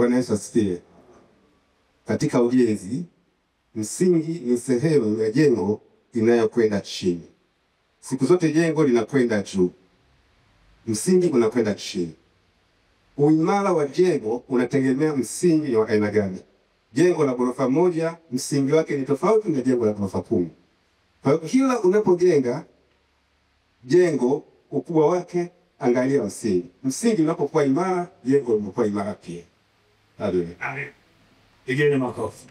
Bwana Yesu asifiwe. Katika ujenzi, msingi ni sehemu ya jengo inayokwenda chini. Siku zote jengo linakwenda juu, msingi unakwenda chini. Uimara wa jengo unategemea msingi wa aina gani. Jengo la ghorofa moja msingi wake ni tofauti na jengo la ghorofa 10. Kwa hiyo kila unapojenga jengo, ukubwa wake angalia msingi. Msingi unapokuwa imara, jengo linakuwa imara pia. Amen. Pigeni makofi.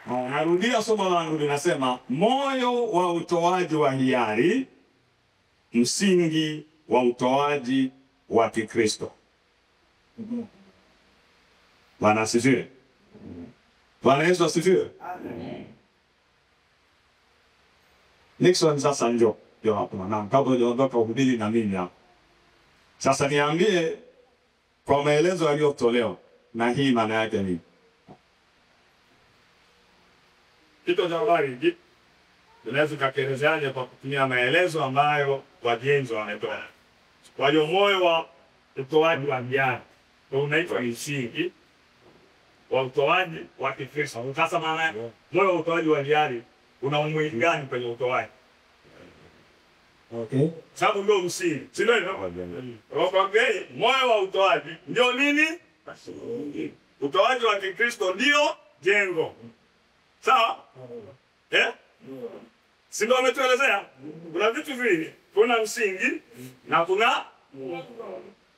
Narudia somo langu linasema moyo wa utoaji wa hiari, msingi wa utoaji wa Kikristo. Bwana asifiwe. Bwana Yesu asifiwe. Amen. Nixon sasa njoo hapo na kabla hujaondoka uhubiri na mimi hapo. Sasa niambie kwa maelezo yaliyotolewa na hii maana yake nini? Kitu cha habari tunaweza kukielezeaje kwa kutumia maelezo ambayo wajenzi wametoa. Kwa hiyo moyo wa utoaji wa hiari unaitwa msingi wa utoaji wa Kikristo. Sasa maana moyo wa utoaji wa hiari una umuhimu gani kwenye utoaji? Okay. Sababu ndio msingi. Si ndio hivyo? Kwa moyo wa utoaji ndio nini? Utoaji wa Kikristo ndio jengo. Sawa? Si ndio ametuelezea? Kuna vitu viwili. Kuna msingi na kuna.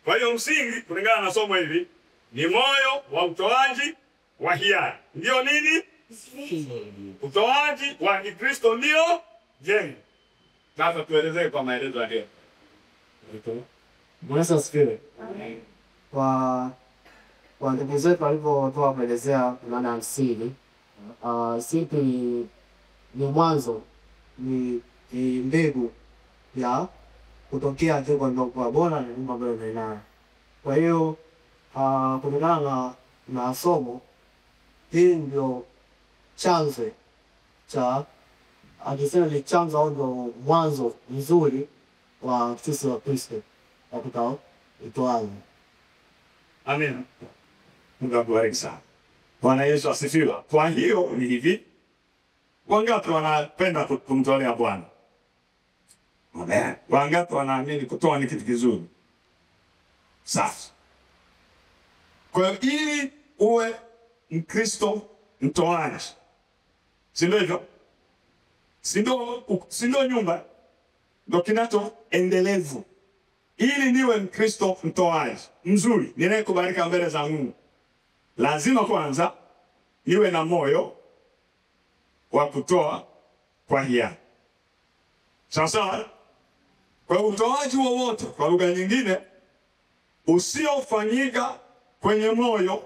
Kwa hiyo msingi kulingana na somo hili ni moyo wa utoaji wa hiari. Ndio nini? Utoaji wa Kikristo ndio jengo. Sasa tuelezee kwa maelezo yake. Bwana asifiwe. Kwa ndugu zetu walivyotoa kuelezea maana ya msingi, msingi ni mwanzo, ni mbegu ya kutokea jengo lilokuwa bora na nyumba ambayo inaendelea. Kwa hiyo kulingana na somo hii ndio chanzo cha akisema ni chanzo au ndio mwanzo mzuri wa sisi wa Kristo katika utoaji. Amen. Mungu akubariki sana. Bwana Yesu asifiwe. Kwa hiyo ni hivi. Wangapi wanapenda kumtolea Bwana? Amen. Wangapi wanaamini kutoa ni kitu kizuri? Sasa. Kwa hiyo ili uwe Mkristo mtoaji, si ndio hivyo? Si ndio nyumba ndio kinacho endelevu. Ili niwe Mkristo mtoaji mzuri, ninayekubalika mbele za Mungu, lazima kwanza niwe na moyo wa kutoa kwa hiari. Sasa kwa utoaji wowote, kwa lugha nyingine, usiofanyika kwenye moyo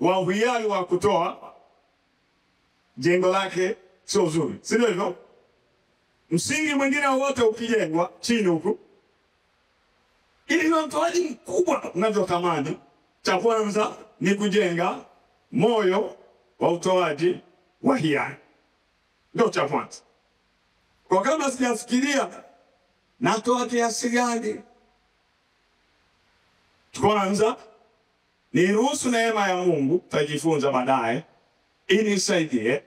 wa hiari wa kutoa, jengo lake sio zuri. Si ndio hivyo? Msingi mwingine wote ukijengwa chini huku, ili ni utoaji mkubwa unavyotamani, cha kwanza ni kujenga moyo wa utoaji wa hiari. Ndio cha kwanza. Kwa kama sijafikiria natoa kiasi gani, kwanza niruhusu neema ya Mungu, tajifunza baadaye, inisaidie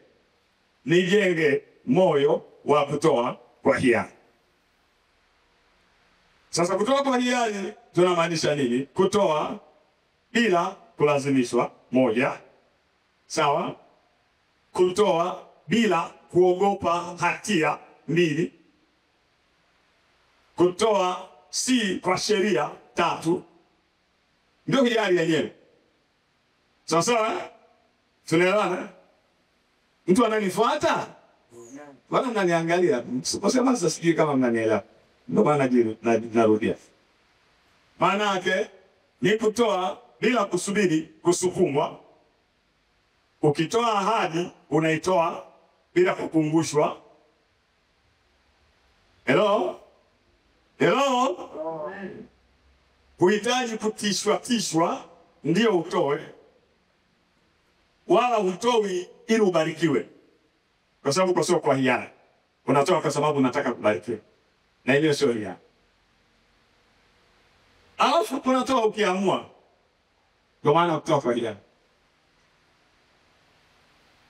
nijenge moyo wa kutoa kwa hiari. Sasa kutoa kwa hiari tunamaanisha nini? Kutoa bila kulazimishwa, moja. Sawa? Kutoa bila kuogopa hatia, mbili. Kutoa si kwa sheria, tatu. Ndio hiari yenyewe. Sasa tunaelewana? Mtu ananifuata? Bwana mnaniangalia. Sasa sasa sijui kama mnanielewa. Ndio maana narudia. Maana yake ni kutoa bila kusubiri kusukumwa. Ukitoa ahadi unaitoa bila kukumbushwa. Hello? Huhitaji kutishwa ndio utoe. Wala hutoi ili ubarikiwe. Kwa sababu kwa sio kwa hiari. Unatoa kwa sababu unataka kubarikiwa. Na hiyo sio hiari. Alafu unatoa ukiamua. Ndio maana kutoa kwa hiari.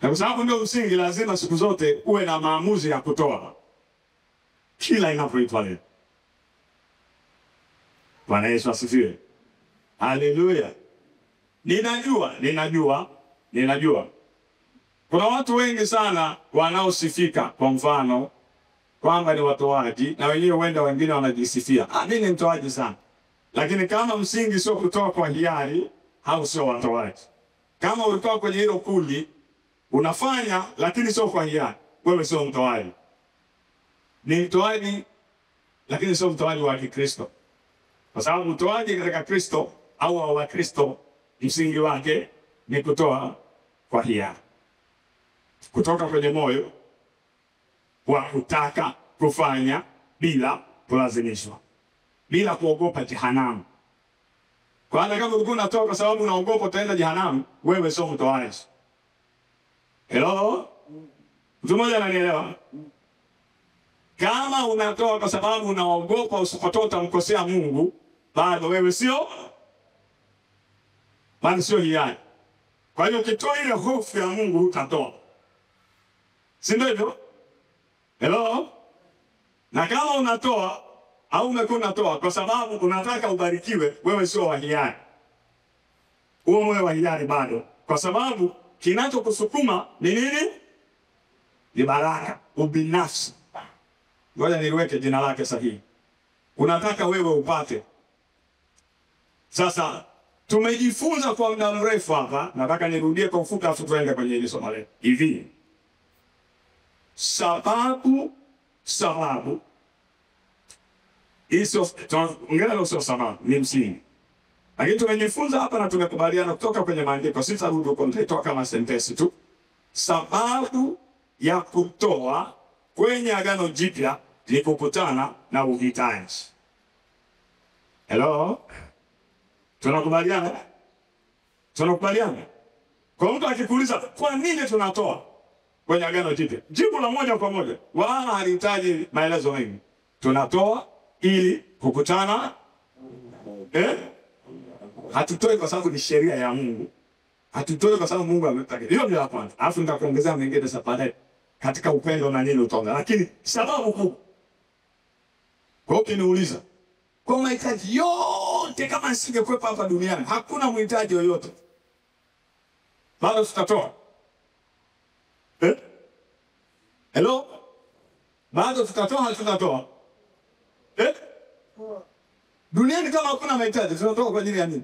Na kwa sababu ndio msingi, lazima siku zote uwe na maamuzi ya kutoa kila inapoitwa leo. Bwana Yesu asifiwe. Haleluya. Ninajua. Kuna watu wengi sana wanaosifika, kwa mfano kwamba ni watoaji, na wengine wanajisifia, mimi ni mtoaji sana. Lakini kama msingi sio kutoa kwa hiari, hao sio watoaji. Kama ulikuwa kwenye hilo kundi unafanya lakini sio kwa hiari, wewe sio mtoaji. Ni mtoaji lakini sio mtoaji wa Kristo. Kwa sababu mtoaji katika Kristo au wa Kristo, msingi wake ni kutoa kwa hiari, kutoka kwenye moyo wa kutaka kufanya bila kulazimishwa, bila kuogopa jehanamu. Kwa hata kama ulikuwa unatoa kwa sababu unaogopa utaenda jehanamu, wewe sio mtoaji. Hello? Mtu mmoja ananielewa? Kama unatoa kwa sababu unaogopa usipotoa utamkosea Mungu, bado wewe sio hiari. Kwa hiyo ukitoa ile hofu ya Mungu utatoa. Si ndio hivyo? Hello? Na kama unatoa au umekuwa unatoa kwa sababu unataka ubarikiwe, wewe sio wa hiari. Huo moyo wa hiari bado. Kwa sababu kinachokusukuma ni nini? Ni baraka, ubinafsi. Ngoja niliweke jina lake sahihi. Unataka wewe upate. Sasa tumejifunza kwa muda mrefu hapa, nataka nirudie kwa ufupi afu tuende kwenye hili somo letu. Hivi. Sababu hizo ngelo sio sababu, ni msingi. Lakini tumejifunza hapa na tumekubaliana kutoka kwenye maandiko, sitarudi huko, nitaitoa kama sentensi tu. Sababu ya kutoa kwenye Agano Jipya ni kukutana na uhitaji. Hello? Tunakubaliana? Kwa mtu akikuuliza kwa nini tunatoa kwenye Agano Jipya, jibu la moja kwa moja, wala halihitaji maelezo mengi. Tunatoa ili kukutana. Hatutoi kwa sababu ni sheria ya Mungu. Hatutoi kwa sababu Mungu ametaka. Hiyo ndio la kwanza. Alafu nitakuongezea mengine sasa baadaye katika upendo na nini utaona. Lakini sababu kuu. Kwa hiyo ukiniuliza kwa mahitaji yote, kama nisingekuwepo hapa duniani, hakuna mhitaji yoyote, bado tutatoa. Hello? Bado tutatoa. Duniani kama hakuna mahitaji, tunatoka kwa ajili ya nini?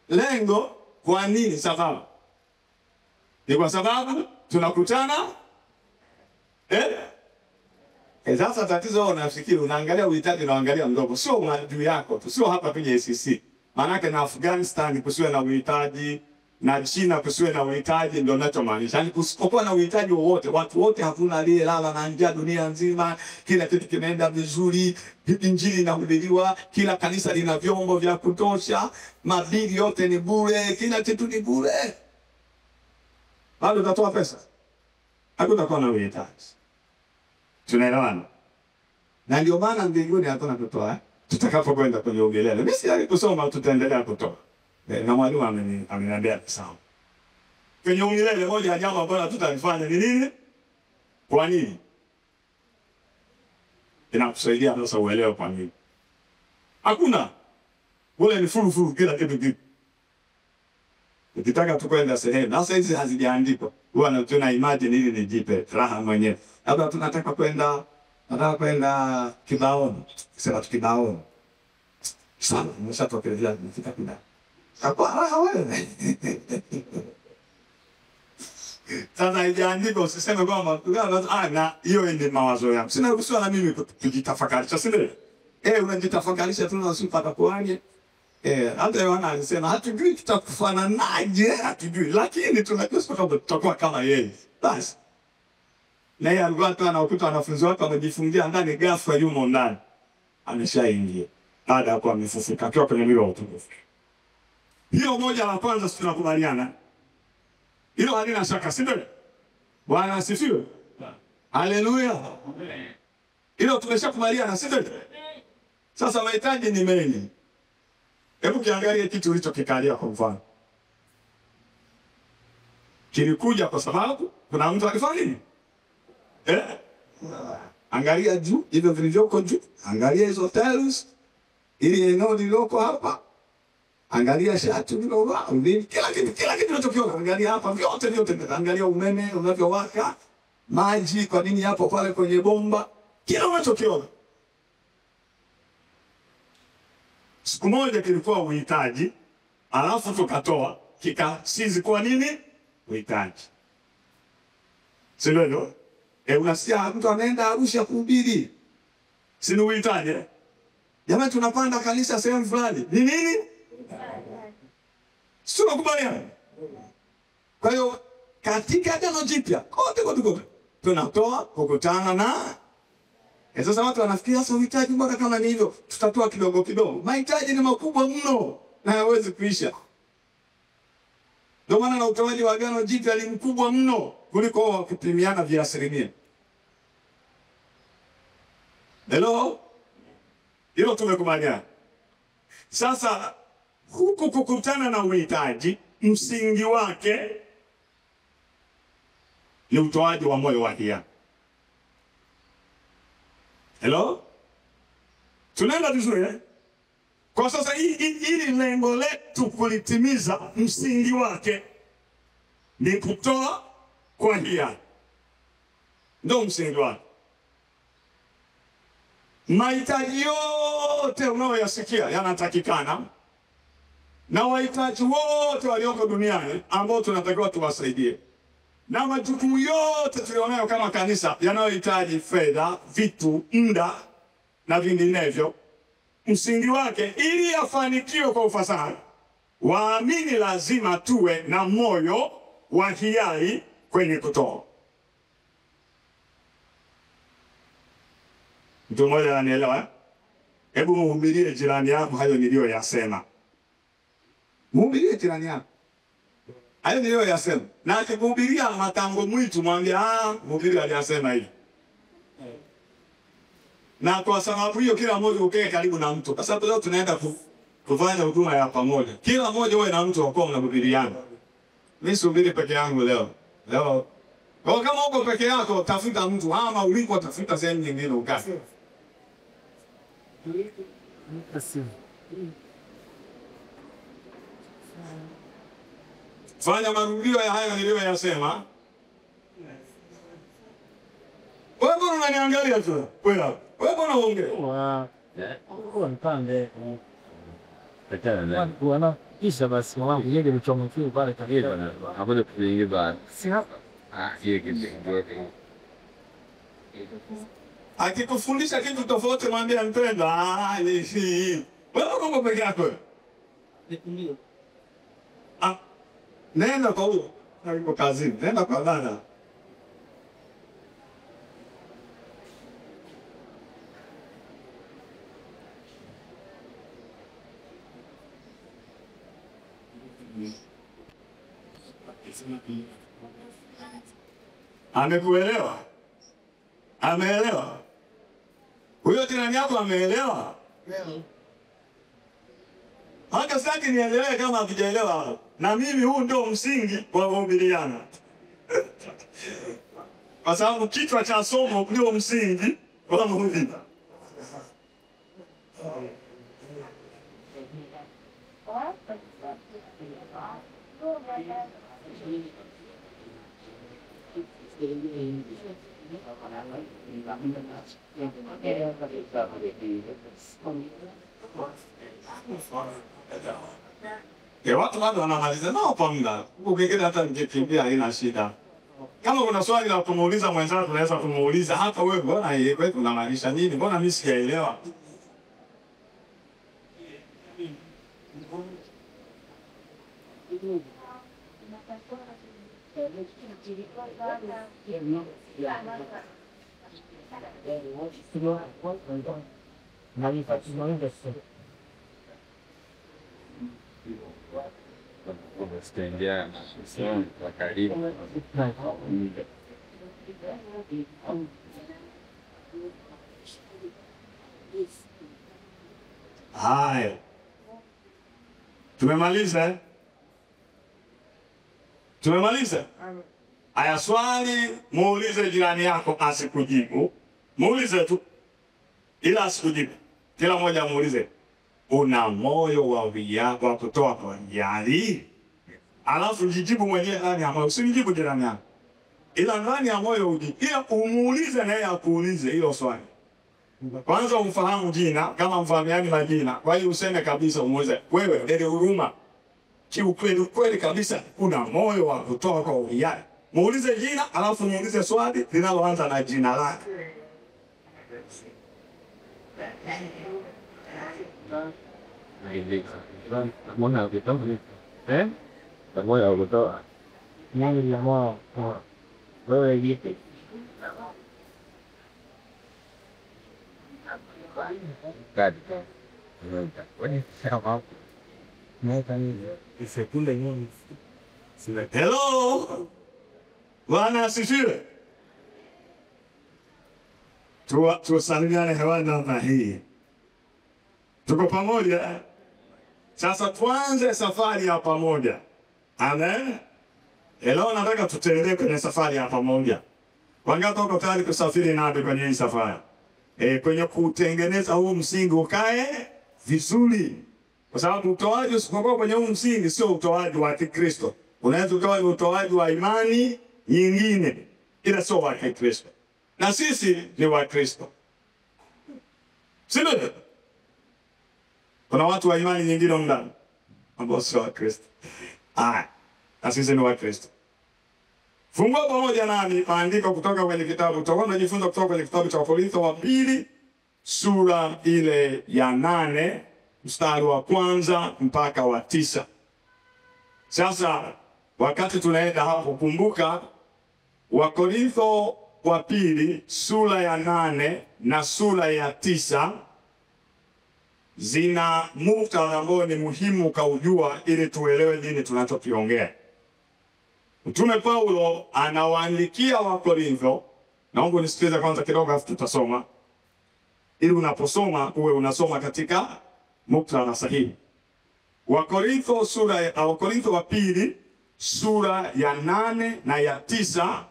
Lengo, kwa nini? Sababu ni kwa sababu tunakutana. Sasa tatizo unafikiri unaangalia uhitaji na unaangalia mdogo, sio maadui yako tu, sio hapa kwenye ACC. Maana na Afghanistan kusiwe na uhitaji, na China kusiwe na uhitaji, ndio ninachomaanisha. Yaani kusipokuwa na uhitaji wowote, watu wote hakuna aliyelala na njaa dunia nzima, kila kitu kinaenda vizuri, injili inahubiriwa, kila kanisa lina vyombo vya kutosha, mabili yote ni bure, kila kitu ni bure. Bado utatoa pesa? Hakutakuwa na uhitaji. Tunaelewana? Na ndio maana mbinguni hatuna kutoa. Tutakapokwenda kwenye ugelele, mimi siaki kusoma, tutaendelea kutoa. Na mwalimu ameniambia sawa. Kwenye ugelele moja ya jambo ambalo tutalifanya ni nini? Kwa nini? Inakusaidia sasa uelewe kwa nini. Hakuna. Wale ni furu kila kitu kitu. Ukitaka tukwenda sehemu, na sasa hizi hazijaandikwa. Huwa natuna imagine ili nijipe raha mwenyewe. Labda tunataka kwenda Kibaoni. Sema Kibaoni. Sana, nimeshatokelea nifika Kibaoni. Kwa raha wewe. Sasa haijaandikwa, usiseme kwamba na hiyo ni mawazo yangu. Sina ruhusa na mimi kujitafakarisha, si ndio? Unajitafakarisha tu na usipata kuaje. Hata Yohana alisema hatujui tutakufananaje, hatujui, lakini tunajua kwamba tutakuwa kama yeye. Basi. Na yeye alikuwa tu anakuta wanafunzi wake wamejifungia ndani, ghafla yumo ndani. Ameshaingia. Baada ya kuwa amefufuka akiwa kwenye mwili wa utukufu. Hiyo moja la kwanza tunakubaliana. Hilo halina shaka, si ndio? Bwana asifiwe. Haleluya. Hilo tumeshakubaliana, si ndio? Sasa mahitaji ni mengi. Hebu kiangalie kitu ulichokikalia kwa mfano. Kilikuja kwa sababu kuna mtu alifanya nini? Angalia juu, hivyo vilivyoko juu. Angalia hizo tiles. Ili eneo lililoko hapa. Angalia shati lilovaa. Kila kitu unachokiona. Angalia hapa vyote. Angalia umeme unavyowaka. Maji kwa nini hapo pale kwenye bomba. Kila unachokiona. Siku moja kilikuwa uhitaji, alafu tukatoa, kikasizi kwa nini? Uhitaji. Si ndio? Unasikia mtu anaenda Arusha kuhubiri. Si ni uhitaji? Jamani tunapanda kanisa sehemu fulani. Ni nini? Sio kubaliana. Kwa hiyo katika Agano Jipya, kote tunatoa kukutana na sasa watu wanafikiria sasa uhitaji mpaka kama ni hivyo tutatoa kidogo kidogo. Mahitaji ni makubwa mno na hayawezi kuisha. Ndio maana na utoaji wa Agano Jipya ni mkubwa mno kuliko wa kupimiana vya asilimia. Hello? Hilo tumekubaliana. Sasa huku kukutana na uhitaji msingi wake ni utoaji wa moyo wa hiari. Hello? Tunaenda vizuri eh? Kwa sasa ili lengo letu kulitimiza msingi wake ni kutoa kwa hiari. Ndio msingi wake. Mahitaji yote unayoyasikia yanatakikana na wahitaji wote walioko duniani ambao tunatakiwa tuwasaidie. Na majukumu yote tulionayo kama kanisa yanayohitaji fedha, vitu, muda na vinginevyo. Msingi wake ili afanikiwe kwa ufasaha, waamini lazima tuwe na moyo wa hiari kwenye kutoa. Mtu mmoja ananielewa? Hebu mhubirie jirani yako hayo niliyoyasema. Mhubirie jirani yako hayo niliyoyasema. Na akikuhubiria matango mwitu mwambie mhubiri aliyasema hivi. Na kwa sababu hiyo kila mmoja ukae karibu na mtu. Kwa sababu leo tunaenda kufanya huduma ya pamoja. Kila mmoja uwe na mtu wako mnahubiriana. Mimi sihubiri peke yangu leo. Kwa kama uko peke yako tafuta mtu ama uliko tafuta sehemu nyingine ukae. Fanya marudio ya hayo niliyoyasema. Wewe mbona unaniangalia tu? Wewe mbona unaongea? Mpande. Wana kisha basi wangu yeye mchomokio pale kabisa. Hapo kuingia bana. Si hapa. Yeye kidogo. Akikufundisha kitu tofauti mwambie mpenda. Wewe uko peke yako. Ndio. Nenda kwa huyo. Yuko kazini. Nenda kwa dada. Amekuelewa? Ameelewa? Huyo jirani yako ameelewa? Hata sitaki niendelee kama hakijaelewa. Na mimi huu ndio msingi wa kuhubiriana. Kwa sababu kichwa cha somo ndio msingi wa mahubiri. Watu bado wanamaliza nao kwa muda. Ukikenda hata ningekimbia haina shida. Kama kuna swali la kumuuliza mwenzako tunaweza kumuuliza hata wewe mbona wewe unamaanisha nini? Mbona mimi sijaelewa? Kustendia sio kwa karibu. Haya. Tumemaliza eh? Tumemaliza? Aya, swali muulize jirani yako asikujibu. Muulize tu. Ila asikujibu. Kila mmoja muulize, una moyo wa hiari wa kutoa kwa hiari? Alafu jijibu mwenyewe ndani ya moyo. Usinijibu jirani yako. Ila ndani ya moyo ujibu. Ila umuulize na yeye akuulize hilo swali. Kwanza umfahamu jina, kama mfahamiani majina. Kwa hiyo useme kabisa, umuulize, wewe Dede Huruma, kiukweli kabisa una moyo wa kutoa kwa hiari? Muulize jina, alafu muulize swali linaloanza na jina lake. Mbona ukitoa eh? Moyo kutoa. Nani ya moyo? Wewe vipi? Kadi. Hello. Bwana asifiwe. Tusalimiane hewani namna hii. Tuko pamoja. Sasa tuanze safari ya pamoja. Amen. Leo nataka tutembee kwenye safari ya pamoja. Wangapi wako tayari kusafiri nami kwenye hii safari? Kwenye kutengeneza huu msingi ukae vizuri. Kwa sababu utoaji usipokuwa kwenye huu msingi sio utoaji wa Kikristo. Unaweza ukawa ni utoaji wa imani nyingine, ila sio wa Kikristo. Na sisi ni wa Kristo. Sio? Kuna watu wa imani nyingine ndani ambao sio wa Kristo. Na sisi ni wa Kristo. Fungua pamoja nami maandiko kutoka kwenye kitabu. Tutakuwa tunajifunza kutoka kwenye kitabu cha Wakorintho wa pili sura ile ya 8 mstari wa 1 mpaka wa 9. Sasa wakati tunaenda hapo, kumbuka Wakorintho wa pili sura ya 8 na sura ya 9 zina muktadha ambao ni muhimu kaujua ili tuelewe nini tunachokiongea. Mtume Paulo anawaandikia Wakorintho, naomba nisikilize kwanza kidogo afu tutasoma. Ili unaposoma uwe unasoma katika muktadha sahihi. Wakorintho wa pili sura ya 8 na ya 9,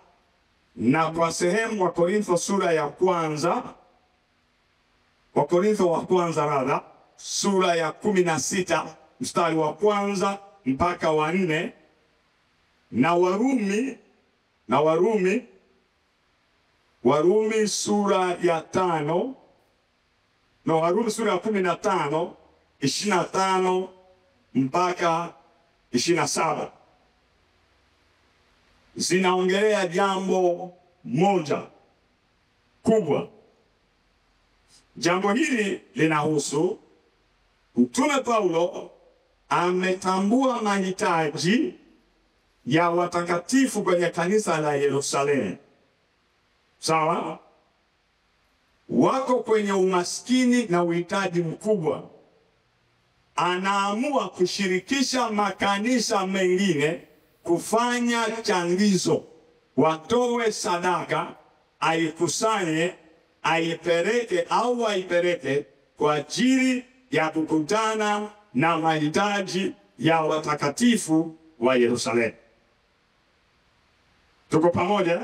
na kwa sehemu Wakorintho sura ya kwanza, Wakorintho wa kwanza sura ya 16 mstari wa 1 mpaka wa 4, na Warumi sura ya 5, na Warumi sura ya 15 25 mpaka 27 zinaongelea jambo moja kubwa. Jambo hili linahusu Mtume Paulo ametambua mahitaji ya watakatifu kwenye kanisa la Yerusalemu. Sawa? Wako kwenye umaskini na uhitaji mkubwa. Anaamua kushirikisha makanisa mengine kufanya changizo, watoe sadaka, aikusanye, aipeleke kwa ajili ya kukutana na mahitaji ya watakatifu wa Yerusalemu. Tuko pamoja?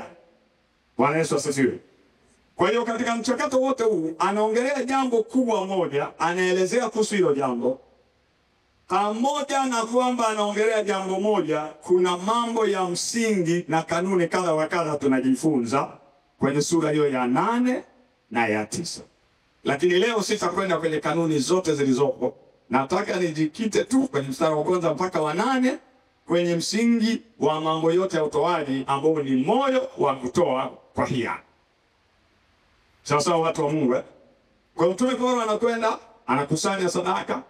Bwana Yesu asifiwe. Kwa hiyo katika mchakato wote huu anaongelea jambo kubwa moja, anaelezea kuhusu hilo jambo. Pamoja na kwamba anaongelea jambo moja, kuna mambo ya msingi na kanuni kadha wa kadha tunajifunza kwenye sura hiyo ya 8 na ya 9. Lakini leo sitakwenda kwenye kanuni zote zilizopo. Nataka nijikite tu kwenye mstari wa 1 mpaka wa 8 kwenye msingi wa mambo yote ya utoaji ambao ni moyo wa kutoa kwa hiari. Sasa watu wa Mungu, kwa Mtume Paulo anakwenda anakusanya sadaka.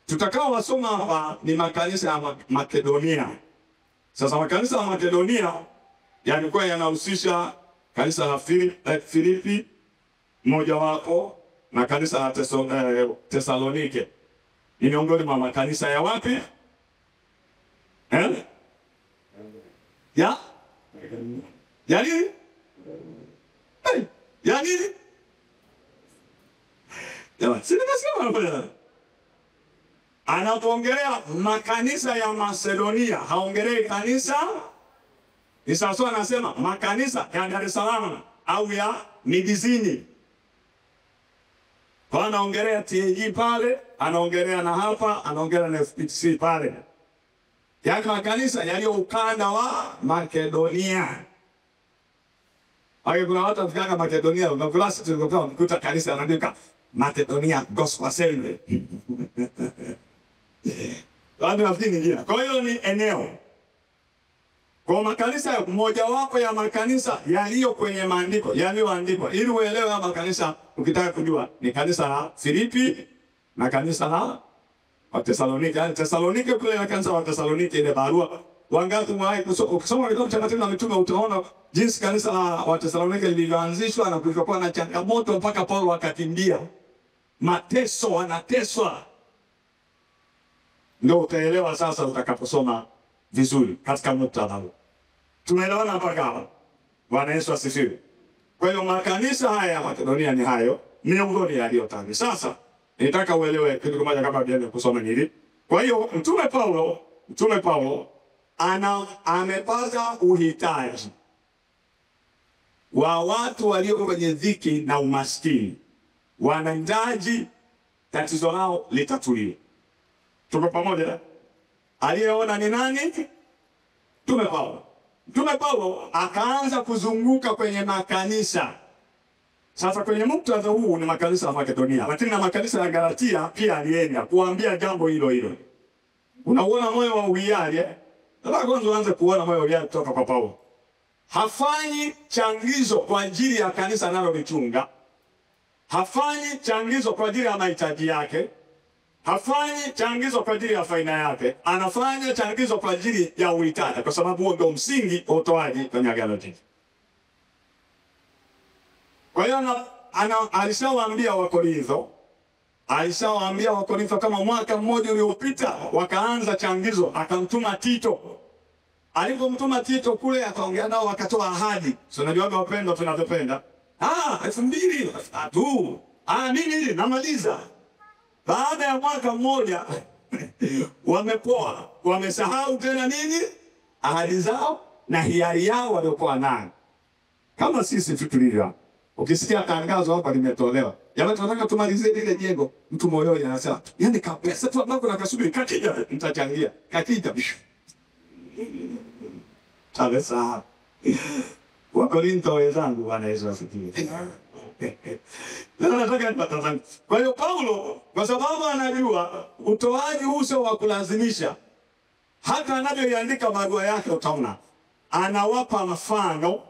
Tutakao wasoma hapa ni makanisa ya Makedonia. Sasa makanisa ya Makedonia yalikuwa yanahusisha kanisa la Filipi mmoja wapo na kanisa la Tesalonike. Ni miongoni mwa makanisa ya wapi? Ya nini? Ya nini? Ya, si nimesema hapa. anapoongelea makanisa ya Macedonia haongelei kanisa. Ni sawa anasema makanisa ya Dar es Salaam au ya Midizini. Kwa anaongelea TAG pale, anaongelea na hapa, anaongelea na FPTC pale. Yaka makanisa yaliyo ukanda wa Makedonia. Hayo kuna watu wakifika Makedonia, unakuta tulikuwa mkuta kanisa anaandika Makedonia Gospel Assembly. Watu nafikiri njia. Kwa hiyo ni eneo. Kwa makanisa mmoja wapo ya makanisa yaliyo kwenye maandiko, yaliyoandikwa ili uelewe haya makanisa ukitaka kujua ni kanisa la Filipi na kanisa la Wathesalonike. Yani Thesalonike kule na kanisa la Wathesalonike ile barua. Wangapi mwahi kusoma kitabu cha Matendo ya Mitume utaona jinsi kanisa la Wathesalonike lilivyoanzishwa na kulikuwa na changamoto mpaka Paulo akakimbia. Mateso, wanateswa. Ndio utaelewa sasa utakaposoma vizuri katika muktadha huu. Tumeelewana mpaka hapa? Bwana Yesu asifiwe. Kwa hiyo makanisa haya ya Makedonia ni hayo miongoni yaliyotajwa. Sasa nitaka uelewe kitu kimoja kama vile kusoma hili. Kwa hiyo Mtume Paulo amepata uhitaji wa watu walio kwenye dhiki na umaskini. Wanahitaji tatizo lao litatuliwe. Tuko pamoja? Aliyeona ni nani? Mtume Paulo. Mtume Paulo akaanza kuzunguka kwenye makanisa. Sasa kwenye muktadha huu ni makanisa ya Makedonia, lakini na makanisa ya Galatia pia alienda kuambia jambo hilo hilo. Unaona moyo wa uhiari eh? Sasa kwanza uanze kuona moyo wa uhiari kutoka kwa Paulo. Hafanyi changizo kwa ajili ya kanisa analolichunga. Hafanyi changizo kwa ajili ya mahitaji yake. Hafanyi changizo kwa ajili ya faida yake. Anafanya changizo kwa ajili ya uhitaji, kwa sababu huo ndio msingi wa utoaji kwenye Agano Jipya. Kwa hiyo alishawaambia Wakorintho kama mwaka mmoja uliopita wakaanza changizo, akamtuma Tito. Alipomtuma Tito kule akaongea nao wakatoa ahadi. So unajua wapendwa tunavyopenda. 2000 tu. Nini hili namaliza. Baada ya mwaka mmoja wamepoa, wamesahau tena nini? Ahadi zao na hiari yao waliokuwa nayo. Kama sisi tulivyo. Ukisikia tangazo hapa limetolewa, jamani tunataka tumalizie ile jengo, mtu moyoni anasema, yani kapesa tu ambako nakasubiri kakija nitachangia. Kakija. Tabesa. Wakorintho wenzangu Bwana Yesu asifiwe. Nataka nipatazame. Kwa hiyo Paulo kwa sababu anajua utoaji uso wa kulazimisha, hata anavyoiandika barua yake utaona anawapa mfano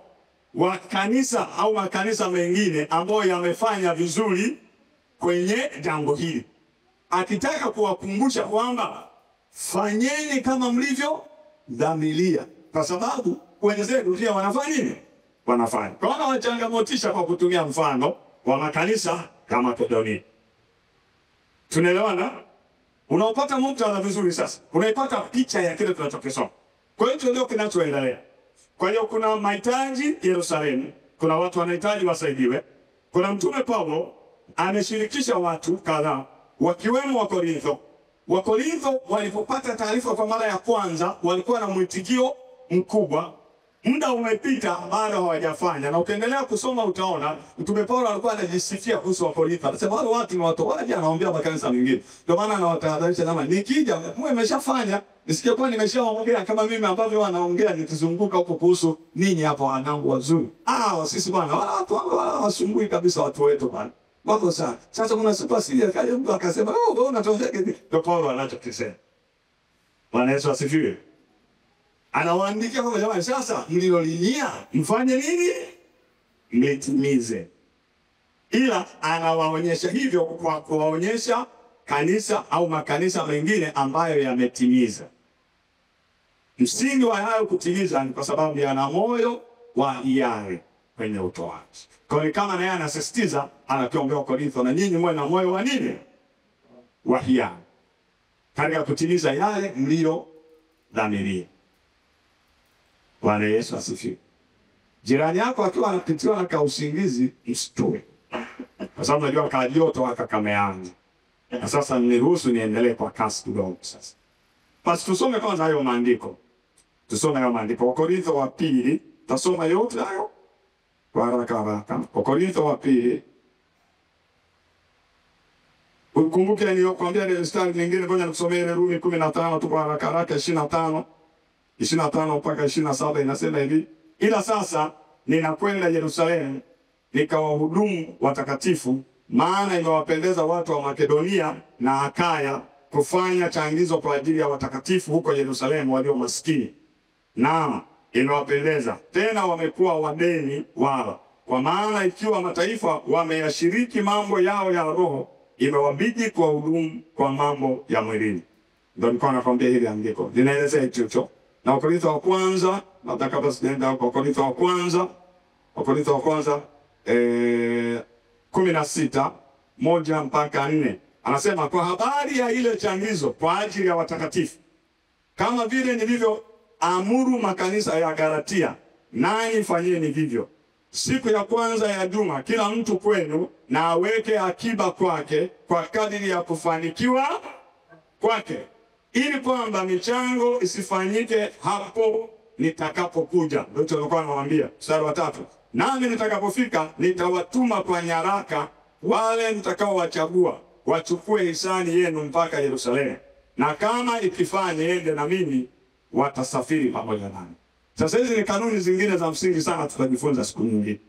wa kanisa au makanisa mengine ambayo yamefanya vizuri kwenye jambo hili, akitaka kuwakumbusha kwamba fanyeni kama mlivyo dhamiria, kwa sababu wenzetu pia wanafanya nini? Wanafanya. Kwa hiyo wachangamotisha kwa kutumia mfano wa makanisa kama Makedonia. Tunaelewana? Unaopata muktadha vizuri sasa. Unaipata picha ya kile tunachokisoma. Kwa hiyo ndio kinachoendelea. Kwa hiyo kuna mahitaji Yerusalemu, kuna watu wanahitaji wasaidiwe. Kuna Mtume Paulo ameshirikisha watu kadhaa wakiwemo Wakorintho. Wakorintho walipopata taarifa kwa mara ya kwanza walikuwa na mwitikio mkubwa. Muda umepita bado hawajafanya, na ukiendelea kusoma utaona Mtume Paulo alikuwa anajisifia kuhusu Wakorintho. Anasema wale watu ni watu waje, anawaambia makanisa mengine. Ndio maana anawatahadharisha kama nikija mwe mmeshafanya, nisingekuwa nimeshaongea kama mimi ambavyo wanaongea nikizunguka huko kuhusu ninyi hapo wanangu wazuri. Sisi bwana wala watu wala wasumbui kabisa watu wetu bwana. Wako sana. Sasa kuna siku asili akaja mtu akasema, wewe unatongea kipi? Ndio Paulo anachokisema. Bwana Yesu asifiwe. Anawaandikia kwa jamani, sasa mlilolinia mfanye nini? Mtimize. Ila anawaonyesha hivyo kwa kuwaonyesha kanisa au makanisa mengine ambayo yametimiza. Msingi wa hayo kutimiza ni kwa sababu yana moyo wa hiari kwenye utoaji. Kwa hiyo kama naye anasisitiza, anakiombea Korintho, na nyinyi mwe na moyo wa nini? Wa hiari. Katika kutimiza yale mlio dhamiria. Bwana Yesu asifiwe. Jirani yako akiwa anapitiwa na kausingizi, msitue. Kwa sababu najua kajoto akameanza. Na sasa niruhusu niendelee kwa kasi kidogo sasa. Basi tusome kwanza hayo maandiko. Tusome hayo maandiko. Wakorintho wa pili, tasoma yote hayo kwa haraka haraka. Wakorintho wa pili. Ukumbuke niliyokuambia ile mstari mwingine, ngoja nikusomee ile Rumi 15 tu kwa haraka haraka, 25 mpaka 27 inasema hivi: ila sasa ninakwenda Yerusalemu nikawahudumu watakatifu, maana imewapendeza watu wa Makedonia na Akaya kufanya changizo kwa ajili ya watakatifu huko Yerusalemu walio maskini. Naam, imewapendeza. Tena wamekuwa wadeni wao. Kwa maana ikiwa mataifa wameyashiriki mambo yao ya roho, imewabidi kuwahudumu kwa mambo ya mwilini. Ndio nilikuwa nakwambia hili andiko. Linaelezea hicho. Na Wakorintho wa kwanza, nataka basi nienda kwa Wakorintho wa kwanza. Wakorintho wa kwanza 16 1 mpaka 4. Anasema kwa habari ya ile changizo kwa ajili ya watakatifu, kama vile nilivyo amuru makanisa ya Galatia, nanyi fanyeni vivyo. Siku ya kwanza ya juma kila mtu kwenu na aweke akiba kwake kwa kadiri ya kufanikiwa kwake, ili kwamba michango isifanyike hapo nitakapokuja. Ndio tulikuwa nawaambia mstari wa 3. Nami nitakapofika nitawatuma kwa nyaraka wale mtakaowachagua wachukue hisani yenu mpaka Yerusalemu, na kama ikifanya ende na mimi watasafiri pamoja nami. Sasa hizi ni kanuni zingine za msingi sana tutajifunza siku nyingine.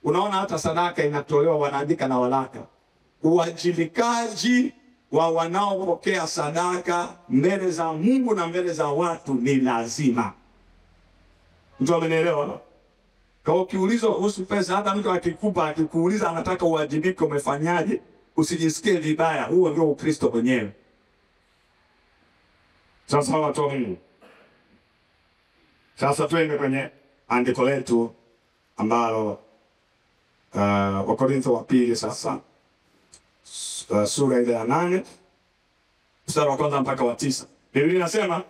Unaona hata sadaka inatolewa, wanaandika na walaka. Uwajibikaji wa wanaopokea sadaka mbele za Mungu na mbele za watu ni lazima. Mtu amenielewa? Kwa ukiulizwa kuhusu pesa, hata mtu akikupa akikuuliza anataka uwajibike umefanyaje, usijisikie vibaya. Huo ndio Ukristo wenyewe. Sasa watu wa Mungu, sasa tuende kwenye andiko letu ambalo Wakorintho wa pili sasa sura ile ya 8 mstari wa 1 mpaka wa 9. Biblia inasema,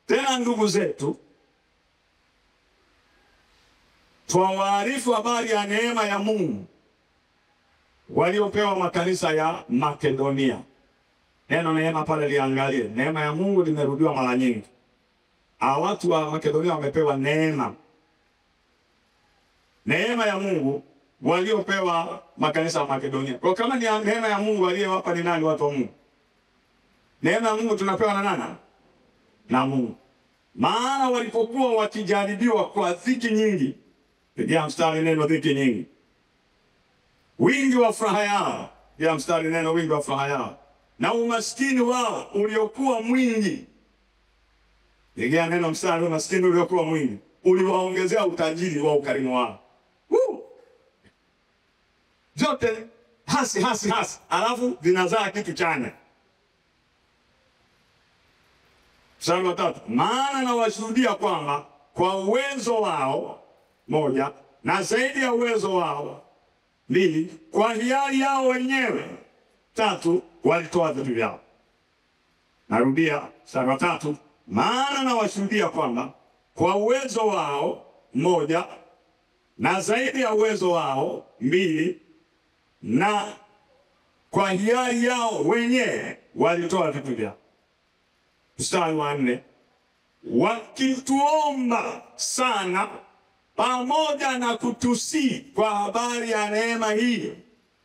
tena ndugu zetu, twawaarifu habari ya neema ya Mungu waliopewa makanisa ya Makedonia. Neno neema pale liangalie. Neema ya Mungu limerudiwa mara nyingi. Watu wa Makedonia wamepewa neema. Neema ya Mungu waliopewa makanisa ya Makedonia. Kwa kama ni neema ya Mungu aliyewapa ni nani watu wa Mungu? Neema ya Mungu tunapewa na nani? Na Mungu. Maana walipokuwa wakijaribiwa kwa dhiki nyingi, pigia mstari neno dhiki nyingi, wingi wa furaha yao, pigia mstari neno wingi wa furaha yao, na umaskini wao uliokuwa mwingi, pigia neno mstari umaskini uliokuwa mwingi, uliwaongezea utajiri wa ukarimu wao. Zote hasi, alafu vinazaa kitu chanya. Mstari wa 3, maana nawashuhudia kwamba kwa uwezo wao, 1, na zaidi ya uwezo wao, 2, kwa hiari yao wenyewe, 3, walitoa vitu vyao. Narudia mstari wa 3, maana nawashuhudia kwamba kwa uwezo wao, 1, na zaidi ya uwezo wao, 2, na kwa hiari yao wenyewe walitoa vitu vyao. Mstari wa 4, wakituomba sana pamoja na kutusii kwa habari ya neema hii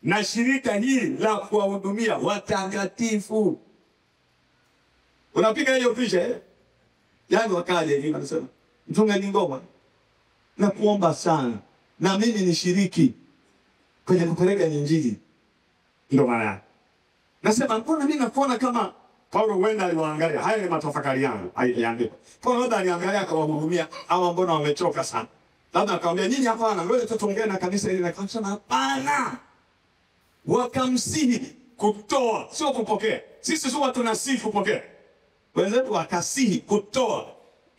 na shirika hili la kuwahudumia watakatifu. Unapiga hiyo picha yaani wakaje hivi wanasema, mtunga ni ngoma na kuomba sana na mimi nishiriki kwenye kupeleka Injili. Ndio maana nasema, mbona mimi nakuona kama Paulo huenda aliwaangalia. Haya ni matafakari yangu. Haiandiko. Paulo huenda aliangalia akawahudumia hawa, mbona wamechoka sana. Labda akamwambia nyinyi hapana, ngoja tuongee na kanisa hili, na kanisa hapana. Wakamsihi kutoa, sio kupokea. Sisi sio tunasihi kupokea. Wenzetu wakasihi kutoa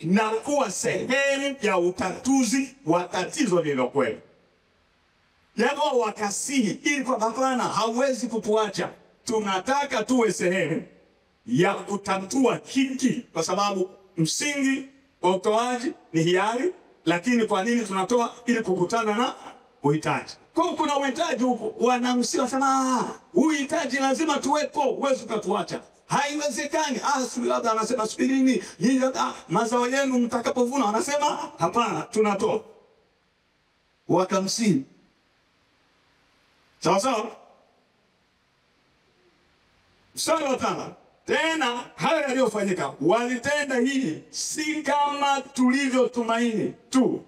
na kuwa sehemu ya utatuzi wa tatizo lililokuwa. Yao wakasihi ili kwa hapana, hawezi kutuacha. Tunataka tuwe sehemu ya kutatua hiki, kwa sababu msingi wa utoaji ni hiari. Lakini kwa nini tunatoa? Ili kukutana na uhitaji. Kwa kuna uhitaji huko, wanamsii wasema uhitaji lazima tuwepo, huwezi ukatuacha. Haiwezekani. Labda anasema subirini, mazao yenu mtakapovuna, anasema hapana, tunatoa. Wakamsii. Sawa sawa? Mstari wa 5. Tena hayo yaliyofanyika, walitenda hili si kama tulivyotumaini tu,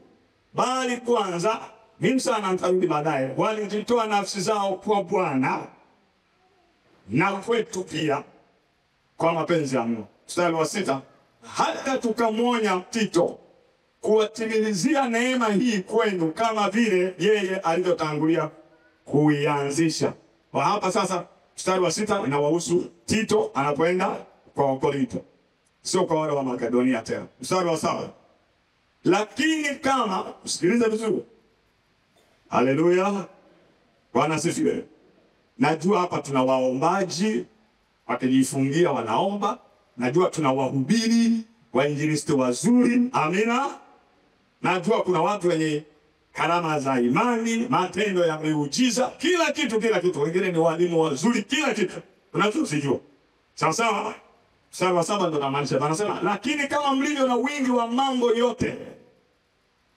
bali kwanza, mimi sana nitarudi baadaye, walijitoa nafsi zao kwa Bwana na kwetu pia kwa mapenzi ya Mungu. Mstari wa 6. Hata tukamwonya Tito kuwatimilizia neema hii kwenu kama vile yeye alivyotangulia kuianzisha. Kwa hapa sasa mstari wa 6 inawahusu Tito anapoenda kwa Korinto, sio kwa wale wa Makedonia tena. Mstari wa 7. Lakini kama, usikilize vizuri. Haleluya. Bwana asifiwe. Najua hapa tuna waombaji wakijifungia wanaomba. Najua tuna wahubiri, wainjilisti wazuri. Amina. Najua kuna watu wenye karama za imani, matendo ya miujiza, kila kitu. Wengine ni walimu wazuri, kila kitu. Tunachosijua. Sawa sawa. Mstari wa 7 ndo namaanisha. Anasema, lakini kama mlivyo na wingi wa mambo yote,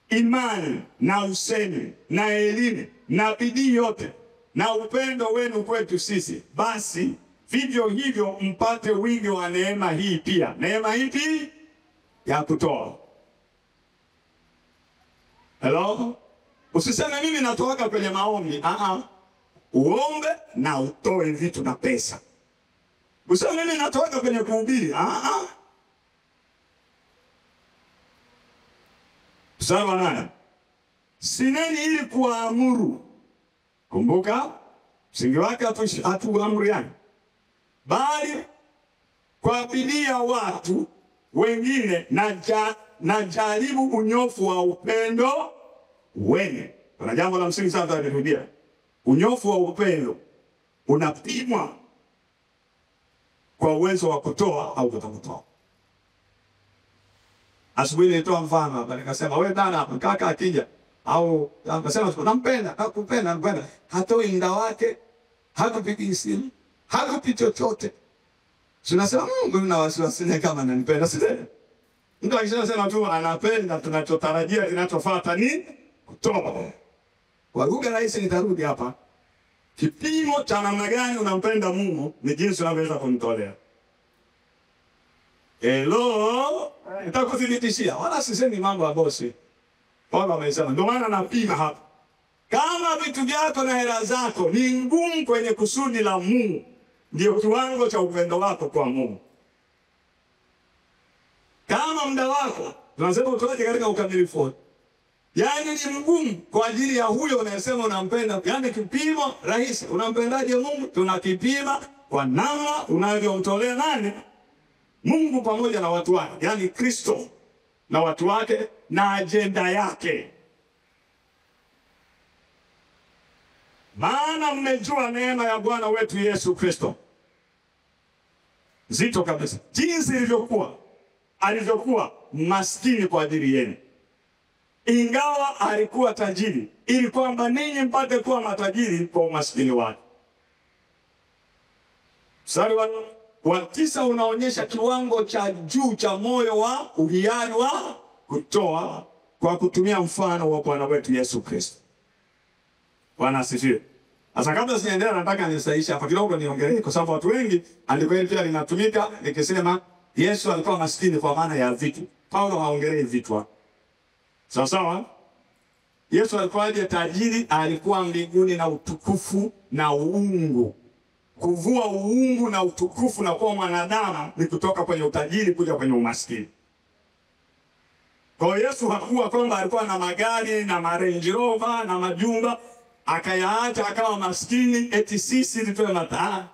imani na usemi na elimu na bidii yote na upendo wenu kwetu sisi, basi vivyo hivyo mpate wingi wa neema hii pia. Neema hii ya kutoa. Hello? Usiseme mimi natoka kwenye maombi. Uombe na utoe vitu na pesa. Usiseme mimi natoka kwenye kuhubiri. Mstari wa 8. Sineni ili kuwaamuru. Kumbuka, msingi wake hatuamriani, bali kwa bidii ya watu wengine na jaribu unyofu wa upendo wenu. Kuna jambo la msingi sana nitarudia. Unyofu wa upendo unapimwa kwa uwezo wa kutoa au kutokutoa. Asubuhi nilitoa mfano hapa nikasema, wewe dada kaka akija au akasema tunampenda, nakupenda, hatoi muda wake, hakupigi simu, hakupi chochote. Tunasema Mungu na wasiwasi kama ananipenda, si ndio? Mtu akisema tu anapenda, tunachotarajia kinachofuata ni kutoa. Kwa lugha rahisi nitarudi hapa. Kipimo cha namna gani unampenda Mungu ni jinsi unavyoweza kumtolea. Hello? Nitakuthibitishia. Wala sisemi mambo ya bosi. Baba amesema, ndio maana napima hapa. Kama vitu vyako na hela zako ni ngumu kwenye kusudi la Mungu, ndio kiwango cha upendo wako kwa Mungu. Kama muda wako, tunasema utoaje katika ukamilifu. Yaani ni mgumu kwa ajili ya huyo unayesema unampenda. Yaani kipimo rahisi. Unampendaje Mungu? Tunakipima kwa namna unavyomtolea nani? Mungu pamoja na watu wake. Yaani Kristo na watu wake na ajenda yake. Maana mmejua neema ya Bwana wetu Yesu Kristo. Zito kabisa. Jinsi alivyokuwa maskini kwa ajili yenu, ingawa alikuwa tajiri, ili kwamba ninyi mpate kuwa matajiri kwa umaskini wake. Mstari wa 9 unaonyesha kiwango cha juu cha moyo wa uhiari wa kutoa kwa kutumia mfano wa Bwana wetu Yesu Kristo. Bwana asifiwe. Sasa kabla sijaendelea, nataka nisahihishe hapa kidogo, niongelee kwa sababu watu wengi andiko hili pia linatumika likisema Yesu alikuwa maskini kwa maana ya vitu. Paulo haongelei vitu. Sawa sawa? Yesu alikuwa tajiri, alikuwa mbinguni na utukufu na uungu. Kuvua uungu na utukufu na kuwa mwanadamu ni kutoka kwenye utajiri kuja kwenye umaskini. Kwa Yesu hakuwa kwamba alikuwa na magari na Range Rover na majumba akayaacha akawa maskini eti sisi tutoe mataa.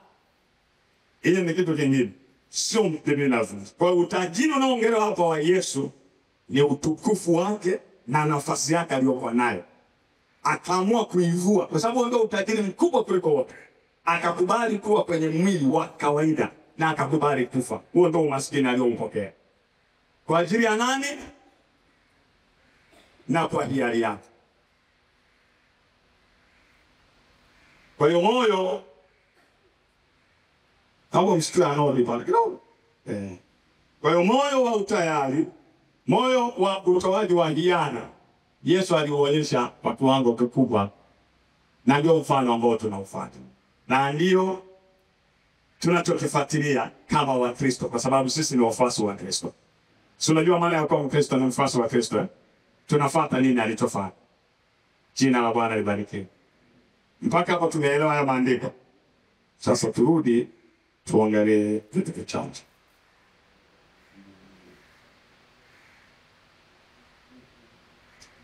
Hiyo ni kitu kingine. Sio mtendinavu. Kwa utajiri unaoongelewa hapa wa Yesu ni utukufu wake na nafasi yake aliyokuwa nayo. Akaamua kuivua kwa sababu ndio utajiri mkubwa kuliko wote. Akakubali kuwa kwenye mwili wa kawaida na akakubali kufa. Huo ndio umaskini aliompokea. Kwa ajili ya nani? Na kwa hiari yake. Kwa hiyo moyo hapo msikia anao pale kidogo. Kwa hiyo moyo wa utayari, moyo wa utoaji wa hiana, Yesu alionyesha kwa kiwango kikubwa, na ndio mfano ambao tunaufuata. Na ndio tunachokifuatilia kama Wakristo, kwa sababu sisi ni wafuasi wa Kristo. Si unajua maana ya kuwa Mkristo na mfuasi wa Kristo? Tunafuata nini alichofanya. Jina la Bwana libarikiwe. Mpaka hapo tumeelewa haya maandiko. Sasa turudi tuangalie vitu vichache.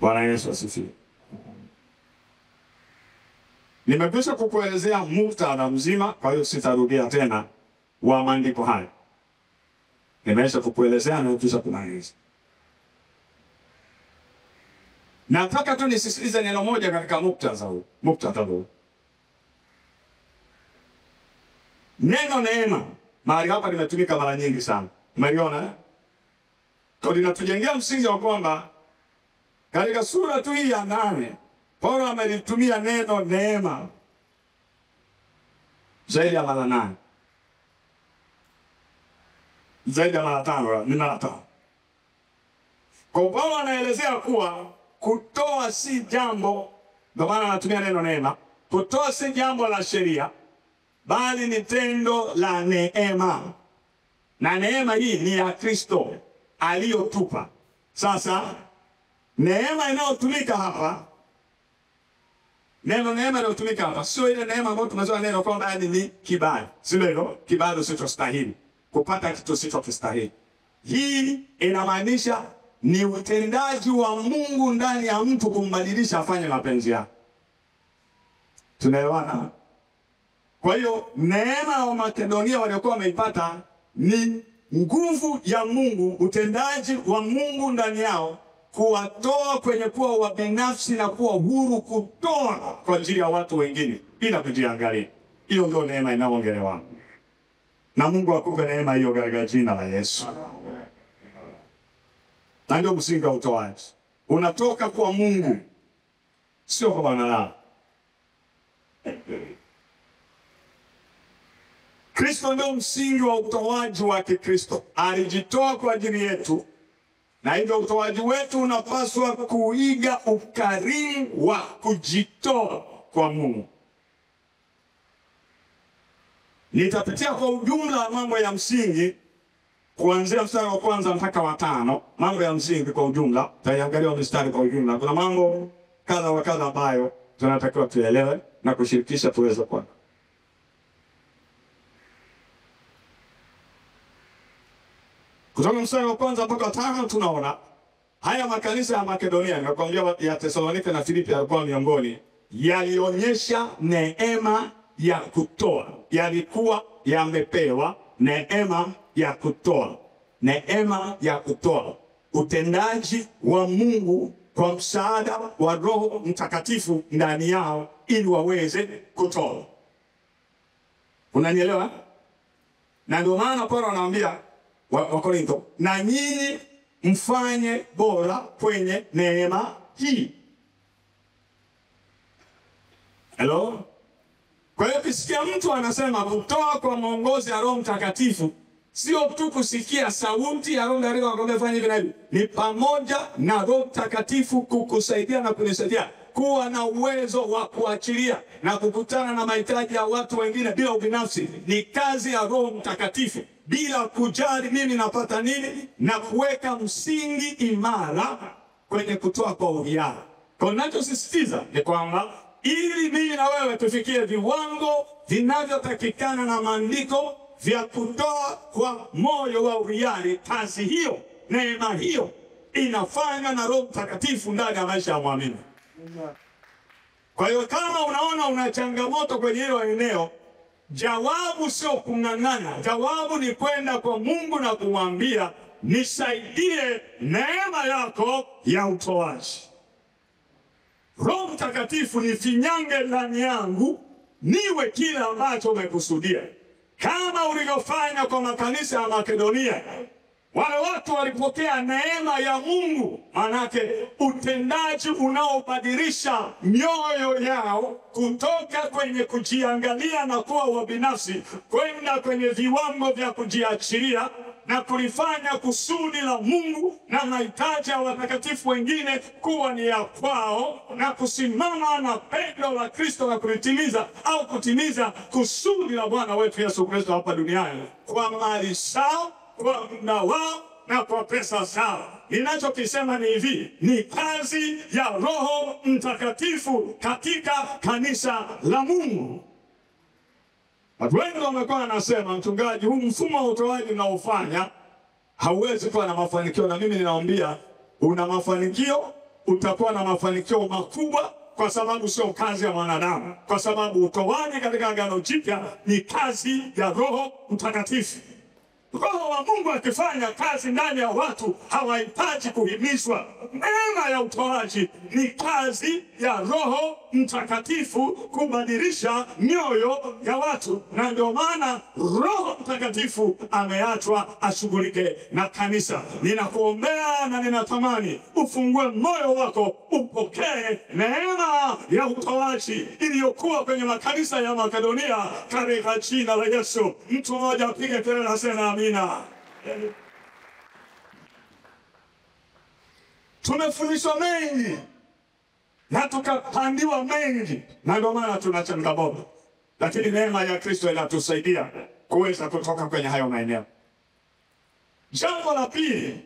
Bwana Yesu asifiwe. Nimekwisha kukuelezea muktadha mzima, kwa hiyo sitarudia tena wa maandiko haya. Nimesha kukuelezea na kisha kumaliza. Nataka tu nisisitize neno moja katika muktadha huu. Neno neema mahali hapa limetumika mara nyingi sana. Umeliona? Kwa linatujengea msingi wa kwamba katika sura tu hii ya 8 Paulo amelitumia neno neema zaidi ya mara 8. Zaidi ya mara 5, ni mara 5. Kwa Paulo anaelezea kuwa kutoa si jambo, ndio maana anatumia neno neema. Kutoa si jambo la sheria, bali ni tendo la neema. Na neema hii ni ya Kristo aliyotupa. Sasa neema inayotumika hapa, neno neema inayotumika hapa sio ile neema ambayo tumezoea neno kwamba ni kibali. Sio hilo, kibali usichostahili, kupata kitu usichostahili. Hii inamaanisha ni utendaji wa Mungu ndani ya mtu kumbadilisha afanye mapenzi yake. Tunaelewana? Kwa hiyo neema ya Makedonia waliokuwa wameipata ni nguvu ya Mungu, utendaji wa Mungu ndani yao kuwatoa kwenye kuwa wabinafsi na kuwa huru kutoa kwa ajili ya watu wengine bila kujiangalia. Hiyo ndio neema inayoongelewa. Na Mungu akupe neema hiyo katika jina la Yesu. Na ndio msingi wa utoaji. Unatoka kwa Mungu, sio kwa wanadamu. Kristo ndio msingi wa utoaji wa Kikristo. Alijitoa kwa ajili yetu, na hivyo utoaji wetu unapaswa kuiga ukarimu wa kujitoa kwa Mungu. Nitapitia kwa ujumla mambo ya msingi kuanzia mstari wa 1 mpaka wa 5. Mambo ya msingi kwa ujumla, tutaangalia mstari kwa ujumla. Kuna mambo kadha wa kadha ambayo tunatakiwa tuelewe na kushirikisha tuweze kwa. Kutoka mstari wa 1 mpaka wa 5 tunaona haya makanisa ya Makedonia, nakwambia ya Thessalonike na Filipi yalikuwa miongoni, yalionyesha neema ya kutoa. Yalikuwa yamepewa neema ya kutoa. Neema ya kutoa. Utendaji wa Mungu kwa msaada wa Roho Mtakatifu ndani yao ili waweze kutoa. Unanielewa? Na ndio maana Paulo anawaambia Wakorintho, na nyinyi mfanye bora kwenye neema hii. Hello? Kwa hiyo kisikia mtu anasema kutoa kwa mwongozi ya Roho Mtakatifu, sio tu kusikia sauti ya Roho Mtakatifu akwambia fanya hivi na hivi. Ni pamoja na Roho Mtakatifu kukusaidia na kunisaidia kuwa na uwezo wa kuachilia na kukutana na mahitaji ya watu wengine bila ubinafsi. Ni kazi ya Roho Mtakatifu bila kujali mimi napata nini, na kuweka msingi imara kwenye kutoa kwa uhiari. Kwa ninachosisitiza ni kwamba ili mimi na wewe tufikie viwango vinavyotakikana na maandiko vya kutoa kwa moyo wa uhiari, kazi hiyo, neema hiyo inafanywa na Roho Mtakatifu ndani ya maisha ya muumini. Kwa hiyo kama unaona una changamoto kwenye hilo eneo, jawabu sio kung'ang'ana. Jawabu ni kwenda kwa Mungu na kumwambia, nisaidie neema yako ya utoaji. Roho Mtakatifu nifinyange ndani yangu niwe kile ambacho umekusudia. Kama ulivyofanya kwa makanisa ya Makedonia, Wale watu walipokea neema ya Mungu, manake utendaji unaobadilisha mioyo yao kutoka kwenye kujiangalia na kuwa wabinafsi kwenda kwenye viwango vya kujiachilia na kulifanya kusudi la Mungu na mahitaji ya watakatifu wengine kuwa ni ya kwao, na kusimama na pendo la Kristo na kulitimiza au kutimiza kusudi la Bwana wetu Yesu Kristo hapa duniani kwa mali zao, kwa muda wao na kwa pesa zao. Ninachokisema ni hivi, ni kazi ya Roho Mtakatifu katika kanisa la Mungu. Watu wengi wamekuwa wanasema, mchungaji, huu mfumo wa utoaji unaofanya hauwezi kuwa na mafanikio. Na mimi ninaambia, una mafanikio, utakuwa na mafanikio makubwa, kwa sababu sio kazi ya mwanadamu, kwa sababu utoaji katika Agano Jipya ni kazi ya Roho Mtakatifu. Roho wa Mungu akifanya kazi ndani ya watu hawahitaji kuhimizwa. Neema ya utoaji ni kazi ya Roho Mtakatifu kubadilisha mioyo ya watu, na ndio maana Roho Mtakatifu ameachwa ashughulike na kanisa. Ninakuombea na ninatamani ufungue moyo wako upokee neema ya utoaji iliyokuwa kwenye makanisa ya Makedonia katika jina la Yesu. Mtu mmoja apige kelele aseme amina. Tumefundishwa mengi na tukapandiwa mengi, na ndio maana tuna changamoto, lakini neema ya Kristo inatusaidia kuweza kutoka kwenye hayo maeneo. Jambo la pili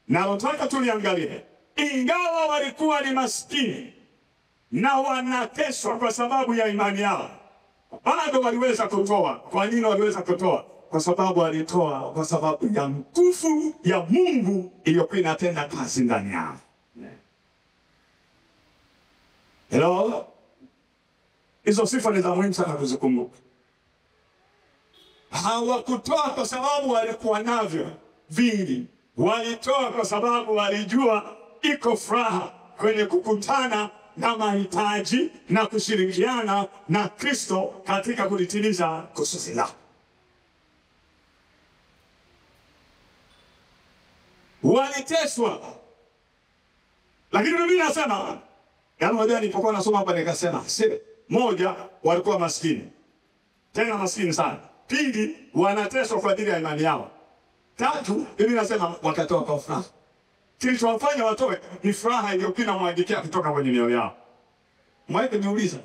nalotaka tuliangalie, ingawa walikuwa ni maskini na wanateswa kwa sababu ya imani yao, bado waliweza kutoa. Kwa nini waliweza kutoa? Kwa sababu walitoa kwa sababu ya nguvu ya Mungu iliyokuwa inatenda kazi ndani yao. Hello? Hizo sifa ni za muhimu sana kuzikumbuka. Hawakutoa kwa sababu walikuwa navyo vingi. Walitoa kwa sababu walijua iko furaha kwenye kukutana na mahitaji na kushirikiana na Kristo katika kulitimiza kusudi lake. Waliteswa, lakini Biblia inasema, yaani moja nilipokuwa nasoma hapa nikasema, moja, walikuwa maskini, tena maskini sana. Pili, wanateswa kwa ajili ya imani yao. Tatu, Biblia inasema wakatoa kwa furaha. Kilichowafanya watoe ni furaha iliyokuwa inamwagikia kutoka kwenye mioyo yao. Mwaike niuliza,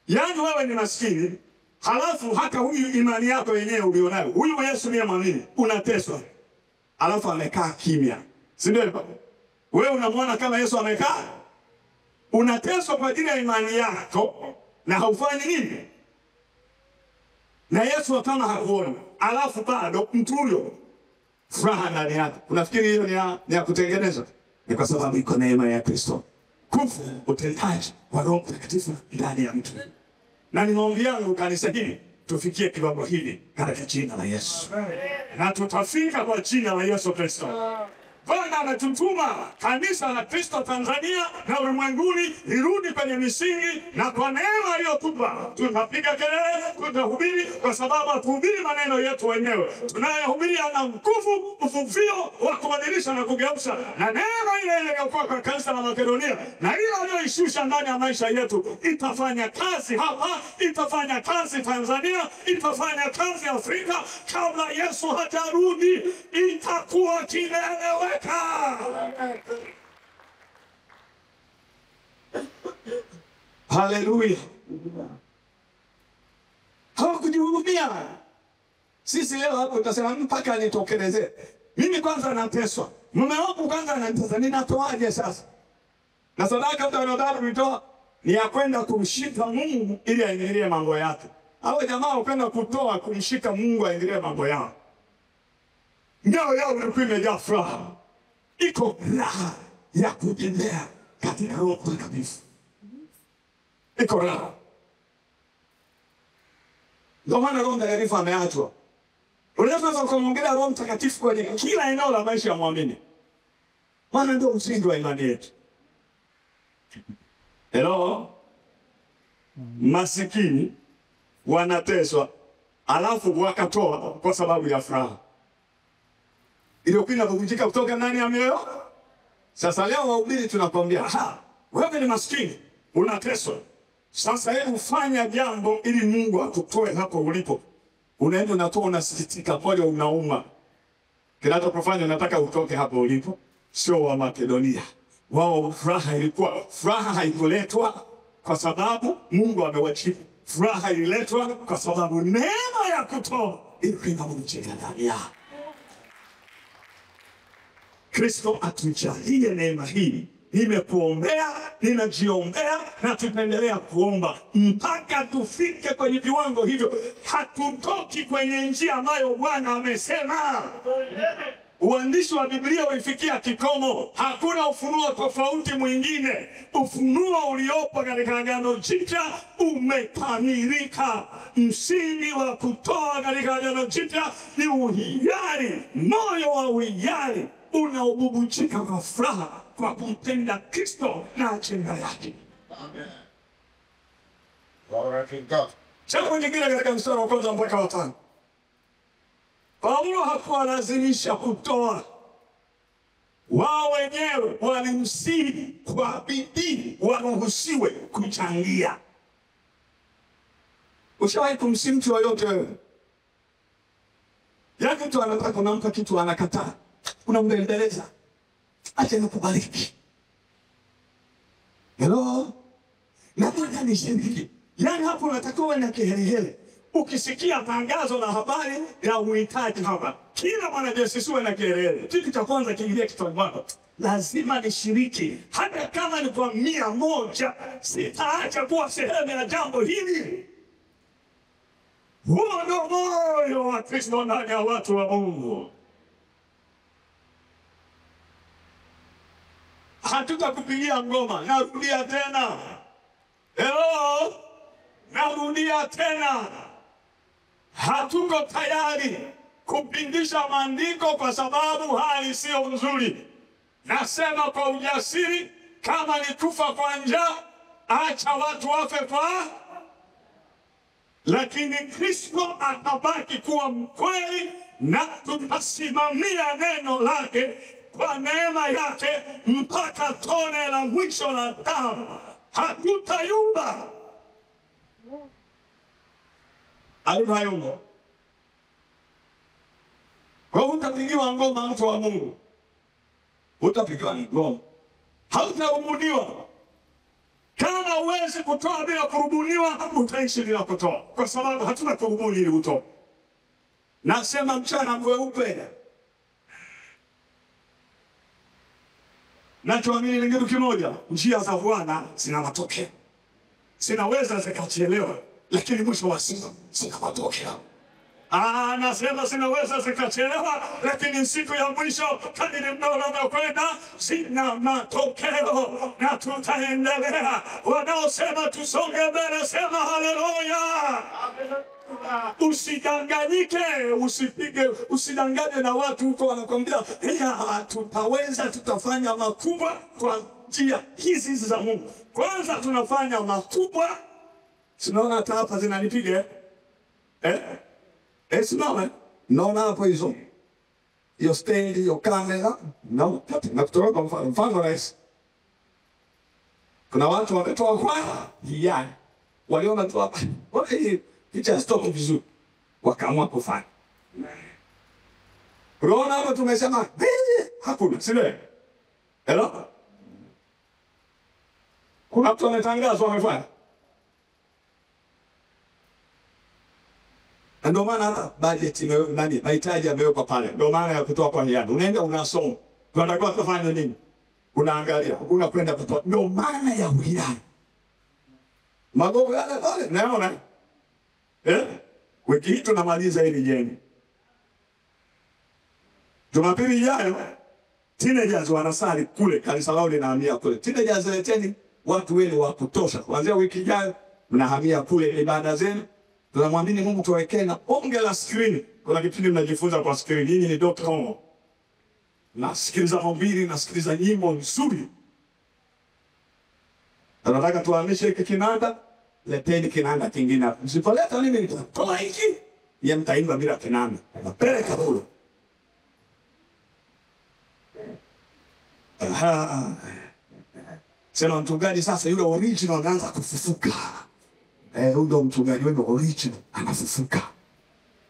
yaani wewe ni maskini, halafu hata huyu imani yako yenyewe ulionayo, huyu Yesu ndiye mwamini, unateswa, alafu amekaa kimya, si ndio? Wewe unamwona kama Yesu amekaa? Unateswa kwa ajili ya imani yako na haufanyi nini? Na Yesu kama hakuona, alafu bado mtu huyo furaha ndani yake. Unafikiri hiyo ni ya kutengeneza? Ni kwa sababu iko neema ya Kristo, nguvu, utendaji wa Roho Mtakatifu ndani ya mtu. Na ni maombi yangu kanisa hili tufikie kiwango hili katika jina la Yesu, na tutafika kwa jina la Yesu Kristo. Bwana ametutuma kanisa la Kristo Tanzania na ulimwenguni lirudi kwenye misingi, na kwa neema aliyotupa tutapiga kelele, tutahubiri, kwa sababu hatuhubiri maneno yetu wenyewe. Tunayohubiri ana nguvu, uvuvio wa kubadilisha na kugeuza, na neema ile iliyokuwa kwa kanisa la Makedonia na ile aliyoishusha ndani ya maisha yetu itafanya kazi hapa, itafanya kazi Tanzania, itafanya kazi Afrika. Kabla Yesu hajarudi itakuwa kieleweka. Haleluya. Hawakujihurumia. Sisi leo hapo tutasema mpaka nitokeleze. Mimi kwanza nateswa, mume wangu kwanza ananitesa, ninatoaje sasa? Na sadaka utanotaka kuitoa ni ya kwenda kumshika Mungu ili aingilie mambo yake. Hao jamaa upenda kutoa kumshika Mungu aingilie mambo yao. Ndio yao ilikuwa imejaa furaha. Iko raha ya kutembea katika Roho Mtakatifu. Iko raha. Ndio maana Roho Mtakatifu ameachwa. Unaweza kumwongelea Roho Mtakatifu kwenye kila eneo la maisha ya muamini. Maana ndio msingi wa imani yetu. Hello? Masikini wanateswa, alafu wakatoa kwa sababu ya furaha. iliyokuwa inavunjika kutoka ndani ya mioyo. Sasa leo wahubiri tunakwambia, wewe ni maskini, unateswa. Sasa hebu fanya jambo ili Mungu akutoe hapo ulipo. Unaenda unatoa, unasikitika, moyo unauma. Kinachokufanya unataka utoke hapo ulipo. Sio wa Makedonia. Wao furaha haikuletwa kwa sababu Mungu amewachibu. Furaha ililetwa kwa sababu neema ya kutoa ilikuwa imejaa ndani yao. Kristo atujalie neema hii. Nimekuombea, ninajiombea na tutaendelea kuomba mpaka tufike kwenye viwango hivyo. Hatutoki kwenye njia ambayo Bwana amesema. Uandishi wa Biblia ulifikia kikomo. Hakuna ufunuo tofauti mwingine. Ufunuo uliopo katika Agano Jipya umekamilika. Msingi wa kutoa katika Agano Jipya ni uhiari, moyo wa uhiari unaobubujika kwa furaha kwa kumpenda Kristo na ajenda yake. Amen. Jambo lingine katika mstari wa 1 mpaka wa 5. Paulo hakuwalazimisha kutoa. Wao wenyewe walimsihi kwa bidii waruhusiwe kuchangia. Ushawahi kumsihi mtu yoyote wewe? Yaani mtu anataka kunampa kitu anakataa. Unambembeleza. Acha nikubariki. Hello? Nataka nishiriki. Yaani hapo unatakiwa uwe na kihelehele. Ukisikia tangazo la habari ya uhitaji hapa, kila mwanajeshi uwe na kihelehele. Kitu cha kwanza kiingia kichwani mwako, lazima nishiriki. Hata kama ni kwa 100, sitaacha kuwa sehemu ya jambo hili. Huo ndio moyo wa Kristo ndani ya watu wa Mungu. Hatutakupigia ngoma. Narudia tena. Hello? Narudia tena. Hatuko tayari kupindisha maandiko kwa sababu hali sio nzuri. Nasema kwa ujasiri, kama ni kufa kwa njaa, acha watu wafe kwa. Lakini Kristo atabaki kuwa mkweli na tutasimamia neno lake kwa neema yake mpaka tone la mwisho la damu. Hatutayumba. Hatutayumba. Kwa utapigiwa ngoma mtu wa Mungu. Utapigiwa ngoma. Hautarubuniwa. Kama huwezi kutoa bila kurubuniwa, utaishi bila kutoa. Kwa sababu hatuna kurubuni ili utoe. Nasema mchana mweupe. Nachoamini ni kitu kimoja, njia za Bwana zina matokeo. Sinaweza zikachelewa, lakini mwisho wa siku zina matokeo. Nasema sinaweza zikachelewa, lakini siku ya mwisho kadiri muda unavyokwenda zina matokeo na tutaendelea. Wanaosema tusonge mbele, sema haleluya. Usidanganyike, usidanganye na watu huko wanakwambia, tutaweza, tutafanya makubwa kwa njia hizi za Mungu. Kwanza tunafanya makubwa. Sinaona hata hapa zinanipiga. Simama. Naona hapo hizo. Hiyo stand, hiyo kamera. Na kutoka mfano rais. Kuna watu wametoa kwa waliona tu hapa. Hii picha stop vizuri. Wakaamua kufanya. Unaona hapa tumesema hakuna, si ndio? Hello? Kuna mtu ametangazwa amefanya. Ndio maana hata budget mahitaji yamewekwa pale. Ndio maana ya kutoa kwa hiari. Unaenda unasoma. Tunatakiwa kufanya nini? Unaangalia, unakwenda kutoa. Ndio maana ya hiari. Magogo yale pale, naona. Wiki hii tunamaliza hili jengo. Jumapili ijayo teenagers wanasali kule, kanisa lao linahamia kule. Teenagers leteni watu wenu wa kutosha. Kuanzia wiki ijayo mnahamia kule ibada zenu. Tunamwamini Mungu tuwekee na bonge la screen. Kuna kipindi mnajifunza kwa screen. Hii ni .com. Nasikiliza mahubiri, nasikiliza nyimbo nzuri. Tunataka tuhamishe hiki kinanda, leteni kinanda kingine. Msipoleta mimi nitatoa hiki. Yeye mtaimba bila kinanda. Napeleka huko. Aha. Sema mchungaji sasa yule original anaanza kufufuka. Huyo mchungaji wewe original anafufuka.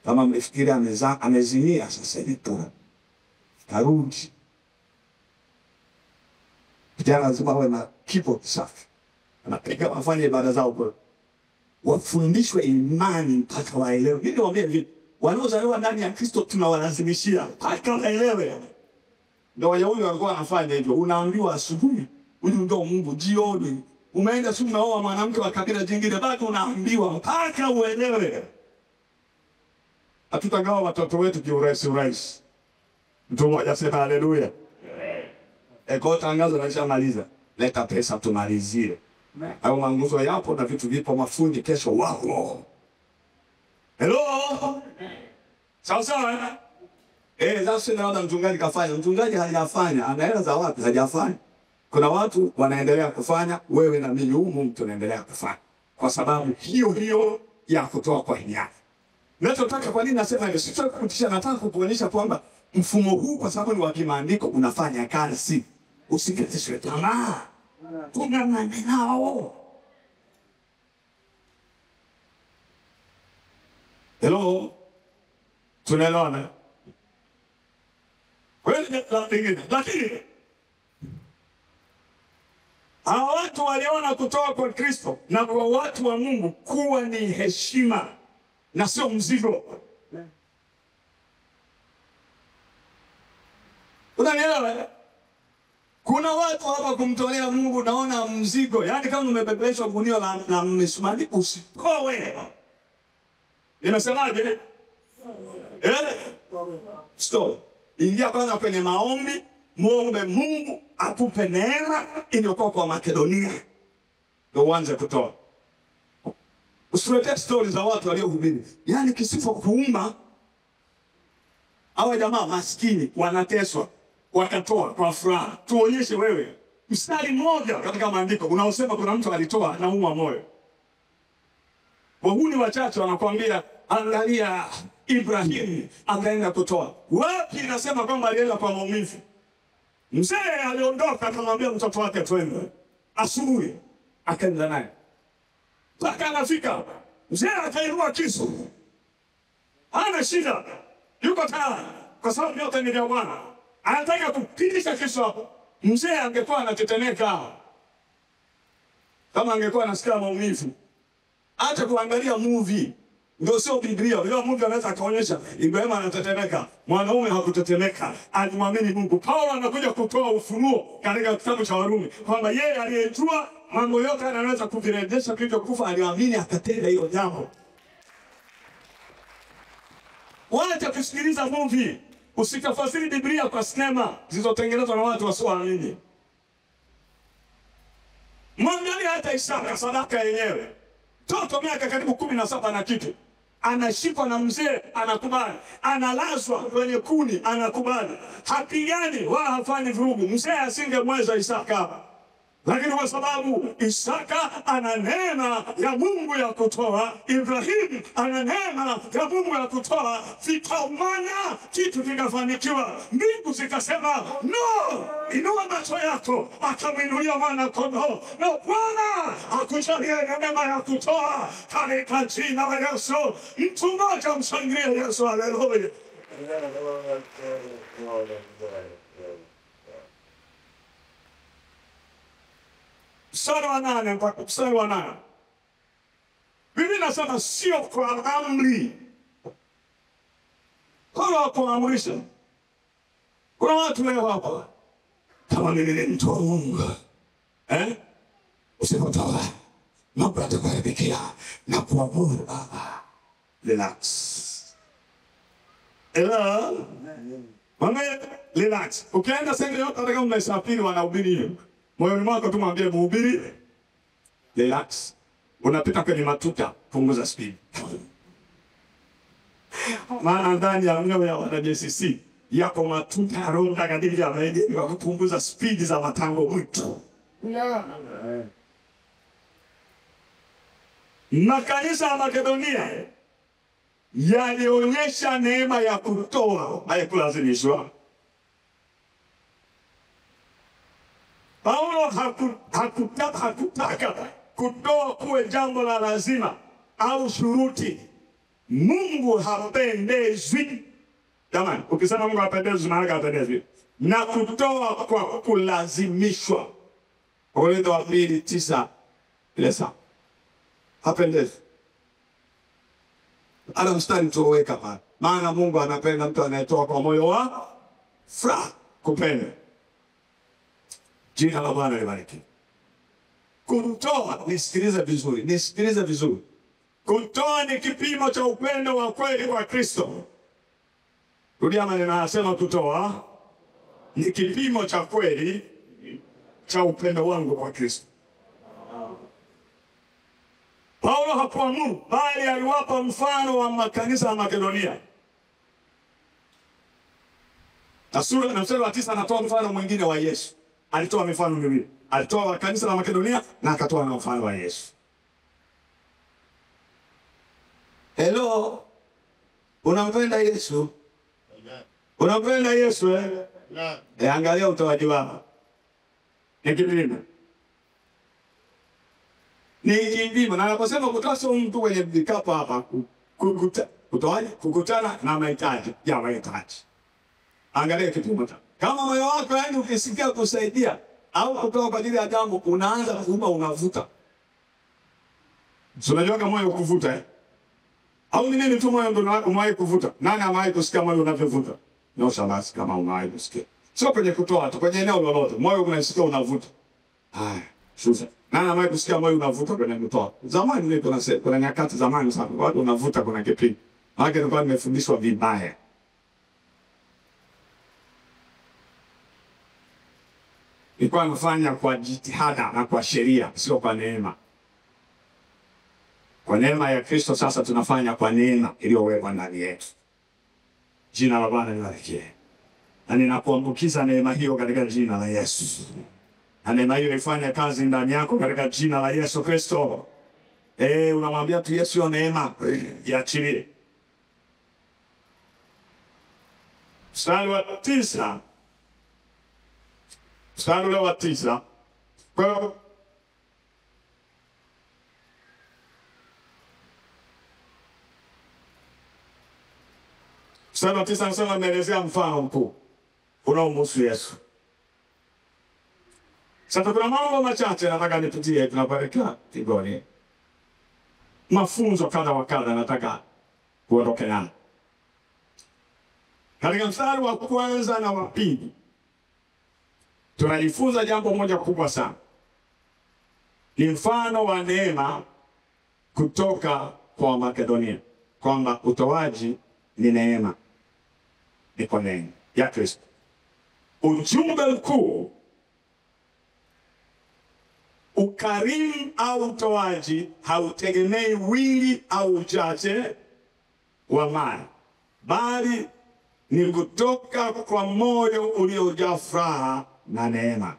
Kama mmefikiria amezinia sasa hivi tu. Karudi. Kijana lazima awe na keyboard safi. Anapiga wafanye ibada zao kwa. Wafundishwe imani mpaka waelewe. Mimi niwaambie hivi, wanaozaliwa ndani ya Kristo tunawalazimishia mpaka waelewe. Ndio Wayahudi walikuwa wanafanya hivyo. Unaambiwa asubuhi, huyu ndio Mungu, jioni umeenda tu unaoa mwanamke wa kabila jingine, bado unaambiwa mpaka uelewe. Hatutagawa watoto wetu kiurahisi. Mtu mmoja sema haleluya. Kwa tangazo nashamaliza. Leta pesa tumalizie. Au manguzo yapo na vitu vipo, mafundi kesho wako. Hello? Sawa. Sasa naona mchungaji kafanya. Mchungaji hajafanya. Anaenda za wapi? Hajafanya. Kuna watu wanaendelea kufanya, wewe na mimi humu tunaendelea kufanya. Kwa sababu hiyo ya kutoa kwa hiari. Ninachotaka, kwa nini nasema hivyo? Sitaki kukutisha, nataka kukuonyesha kwamba mfumo huu kwa sababu ni wa kimaandiko unafanya kazi. Usikatishwe tamaa. Tung'ang'ane nao. Hello? Tunaelewana? Lakini hawa watu waliona kutoka kwa Kristo na kwa watu wa Mungu kuwa ni heshima na sio mzigo. Unanielewa? Kuna watu hapa kumtolea Mungu naona mzigo. Yaani kama umebebeshwa gunia la misumari usitoe. Nimesemaje? Stop. Ingia kwanza kwenye maombi, muombe Mungu atupe neema iliyokuwa kwa Makedonia. Ndio uanze kutoa. Usiletee stories za watu waliohubiri. Yaani kisifa kuuma. Hawa jamaa maskini wanateswa, wakatoa kwa furaha. Tuonyeshe wewe mstari mmoja katika maandiko unaosema kuna mtu alitoa na umwa moyo. Wahuni wachache wanakuambia angalia Ibrahimu akaenda kutoa. Wapi inasema kwamba alienda kwa maumivu? Mzee aliondoka akamwambia mtoto wake twende. Asubuhi akaenda naye. Mpaka anafika. Mzee akainua kisu. Hana shida. Yuko tayari kwa sababu yote ni ya Bwana. Anataka kupitisha kisu hapo. Mzee angekuwa anatetemeka. Kama angekuwa anasikia maumivu. Acha kuangalia movie. Ndio sio Biblia. Hiyo Mungu anaweza kaonyesha Ibrahimu anatetemeka. Mwanaume hakutetemeka. Alimwamini Mungu. Paulo anakuja kutoa ufunuo katika kitabu cha Warumi kwamba yeye aliyejua mambo yote anaweza kuvirejesha kilichokufa, aliamini akatenda hiyo jambo. Wacha kusikiliza movie. Usikafasiri Biblia kwa sinema zilizotengenezwa na watu wasioamini. Mwangalia hata Isaka sadaka yenyewe. Toto miaka karibu 17 na kitu. Anashikwa na mzee, anakubali. Analazwa kwenye kuni, anakubali. Hapigani wala hafanyi vurugu. Mzee asingemweza Isaka. Lakini kwa sababu Isaka ana neema ya Mungu ya kutoa, Ibrahimu ana neema ya Mungu ya kutoa, vikaumana, kitu kikafanikiwa. Mbingu zikasema no, inua macho yako. Akamwinulia mwana kondoo, na Bwana akujalie neema ya kutoa katika jina la Yesu. Mtu mmoja mshangilie Yesu, haleluya. Mstari wa 8 mpaka mstari wa 8. Biblia inasema sio kwa amri. Kwa kuamrisha. Kuna watu leo hapa kama mimi ni mtu wa Mungu. Usipotoa mambo yatakuharibikia na kuamuru. Relax. Mama, relax. Ukienda sehemu yote hata kama umesafiri wanahubiri hiyo. Moyoni mwako tu mwambie mhubiri, relax. Unapita kwenye matuta, punguza speed. Maana ndani ya mioyo ya wana JCC yako matuta, Roho Mtakatifu amejenga kupunguza speed za matango mwitu. Makanisa ya Makedonia yalionyesha neema ya kutoa, haikulazimishwa. Paulo hakutaka kutoa kuwe jambo la lazima au shuruti. Mungu hapendezwi. Jamani, ukisema Mungu hapendezwi, maana hapendezwi na kutoa kwa kulazimishwa. Wakorintho wa pili 9:7. Hapendezwi. Ala mstari tuweka hapa. Maana Mungu anapenda mtu anayetoa kwa moyo wa furaha. Kupenda. Jina la Bwana libarikiwe. Kutoa, nisikilize vizuri. Kutoa ni kipimo cha upendo wa kweli kwa Kristo. Rudia maneno yanasema kutoa ni kipimo cha kweli cha upendo wangu kwa Kristo. Paulo hakuamuru, bali aliwapa mfano wa makanisa ya Makedonia. Na mstari wa 9 anatoa mfano mwingine wa Yesu. Alitoa mifano miwili. Alitoa wa kanisa la Makedonia na akatoa na mfano wa Yesu. Hello. Unampenda Yesu? Unampenda Yesu eh? Angalia utoaji wako. Ni kipimo. Na anaposema kutoa sio mtu kwenye vikapu hapa kukutana na mahitaji ya mahitaji. Angalia kipimo cha. Kama moyo wako yani ukisikia kusaidia au kutoa kwa ajili ya jambo unaanza kuuma unavuta. Unajua kama moyo kuvuta eh? Au ni nini tu moyo ndio unawahi kuvuta? Nani amewahi kusikia moyo unavyovuta? Nyosha basi kama umewahi kusikia. Sio kwenye kutoa tu, kwenye eneo lolote. Moyo unasikia unavuta. Haya, shuza. Nani amewahi kusikia moyo unavuta kwenye kutoa? Zamani ndio tunasema, kuna nyakati zamani sana watu unavuta kuna kipindi. Maana nilikuwa nimefundishwa vibaya. Nilikuwa nafanya kwa jitihada na kwa sheria, sio kwa neema. Kwa neema ya Kristo sasa tunafanya kwa neema iliyowekwa ndani yetu. Jina la Bwana libarikiwe. Na ninakuambukiza neema hiyo katika jina la Yesu. Na neema hiyo ifanye kazi ndani yako katika jina la Yesu Kristo. Unamwambia tu Yesu hiyo neema iachilie. Mstari wa 9. Mstari wa 9. Kwa mstari wa 9 anasema ameelezea mfano mkuu unaomhusu Yesu. Sasa kuna mambo machache nataka nipitie tunapoelekea Tigoni. Mafunzo kadha wa kadha nataka kuondoke nayo. Katika mstari wa kwanza na wa pili tunajifunza jambo moja kubwa sana. Ni mfano wa neema kutoka kwa Makedonia. Kwamba utoaji ni neema. Ni kwa neema ya Kristo. Ujumbe mkuu, ukarimu au utoaji hautegemei wingi au uchache wa mali, bali ni kutoka kwa moyo uliojaa furaha na neema.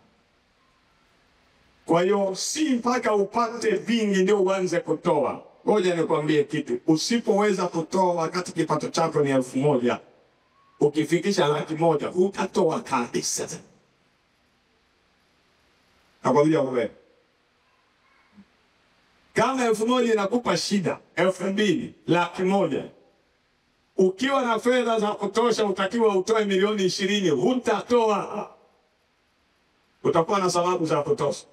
Kwa hiyo si mpaka upate vingi ndio uanze kutoa. Ngoja nikwambie kitu, usipoweza kutoa wakati kipato chako ni 1,000, ukifikisha 100,000 utatoa kabisa. Nakwambia wewe, kama 1,000 inakupa shida, 2,000, 100,000, ukiwa na fedha za kutosha utakiwa utoe milioni 20, hutatoa. Utakuwa na sababu za kutosha.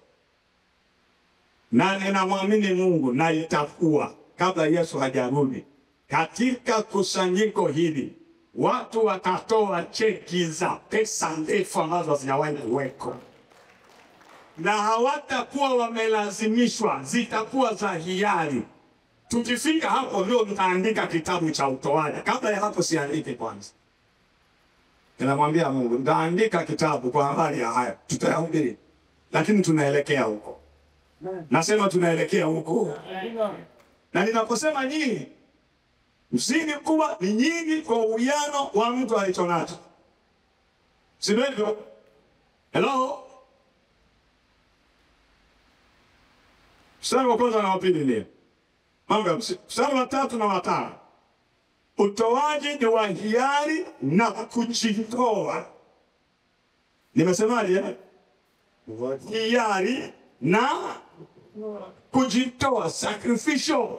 Na ninamwamini Mungu na itakuwa kabla Yesu hajarudi. Katika kusanyiko hili watu watatoa cheki za pesa ndefu ambazo hazijawahi kuwekwa. Na hawatakuwa wamelazimishwa, zitakuwa za hiari. Tukifika hapo ndio nitaandika kitabu cha utoaji. Kabla ya hapo siandike kwanza. Ninamwambia Mungu, nitaandika kitabu kwa habari ya haya. Tutayahubiri. Lakini tunaelekea huko. Nasema tunaelekea huko. Na ninaposema nyingi, msingi mkubwa ni nyingi kwa uwiano wa mtu alichonacho. Sio hivyo? Hello? Mstari wa kwanza na wa pili ni mambo ya mstari wa 3 na wa 5. Utoaji ni wa hiari na kujitoa. Nimesemaje? hiari na kujitoa, sacrificial.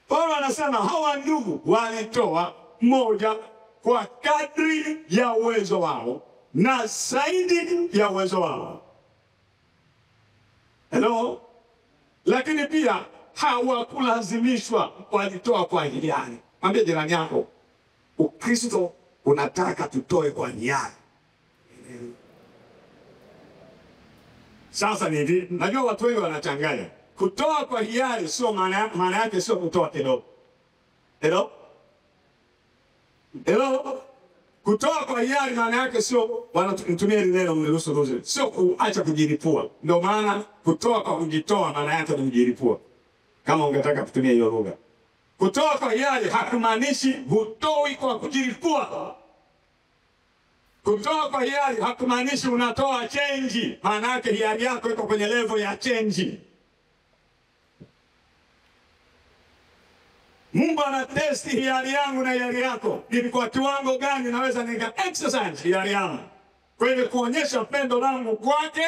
Paulo anasema hawa ndugu walitoa moja kwa kadri ya uwezo wao na zaidi ya uwezo wao. Hello? Lakini pia hawakulazimishwa, walitoa kwa hiari. Mwambie jirani yako, Ukristo unataka tutoe kwa hiari. Sasa ni hivi, najua watu wengi wanachanganya. Kutoa kwa hiari sio maana yake sio kutoa kidogo. Hello? Hello? Kutoa kwa hiari maana yake sio wanatumia ile neno mniruhusu, sio kuacha kujilipua. Ndio maana kutoa kwa kujitoa maana yake ni kujilipua. Kama ungetaka kutumia hiyo lugha. Kutoa kwa hiari hakumaanishi hutoi kwa kujilipua. Kutoa kwa hiari hakumaanishi unatoa change. Maana yake hiari yako iko kwenye level ya change. Mungu anatesti hiari yangu na hiari yako. Ni kwa kiwango gani naweza nika exercise hiari yangu. Kwa hivyo kuonyesha pendo langu kwake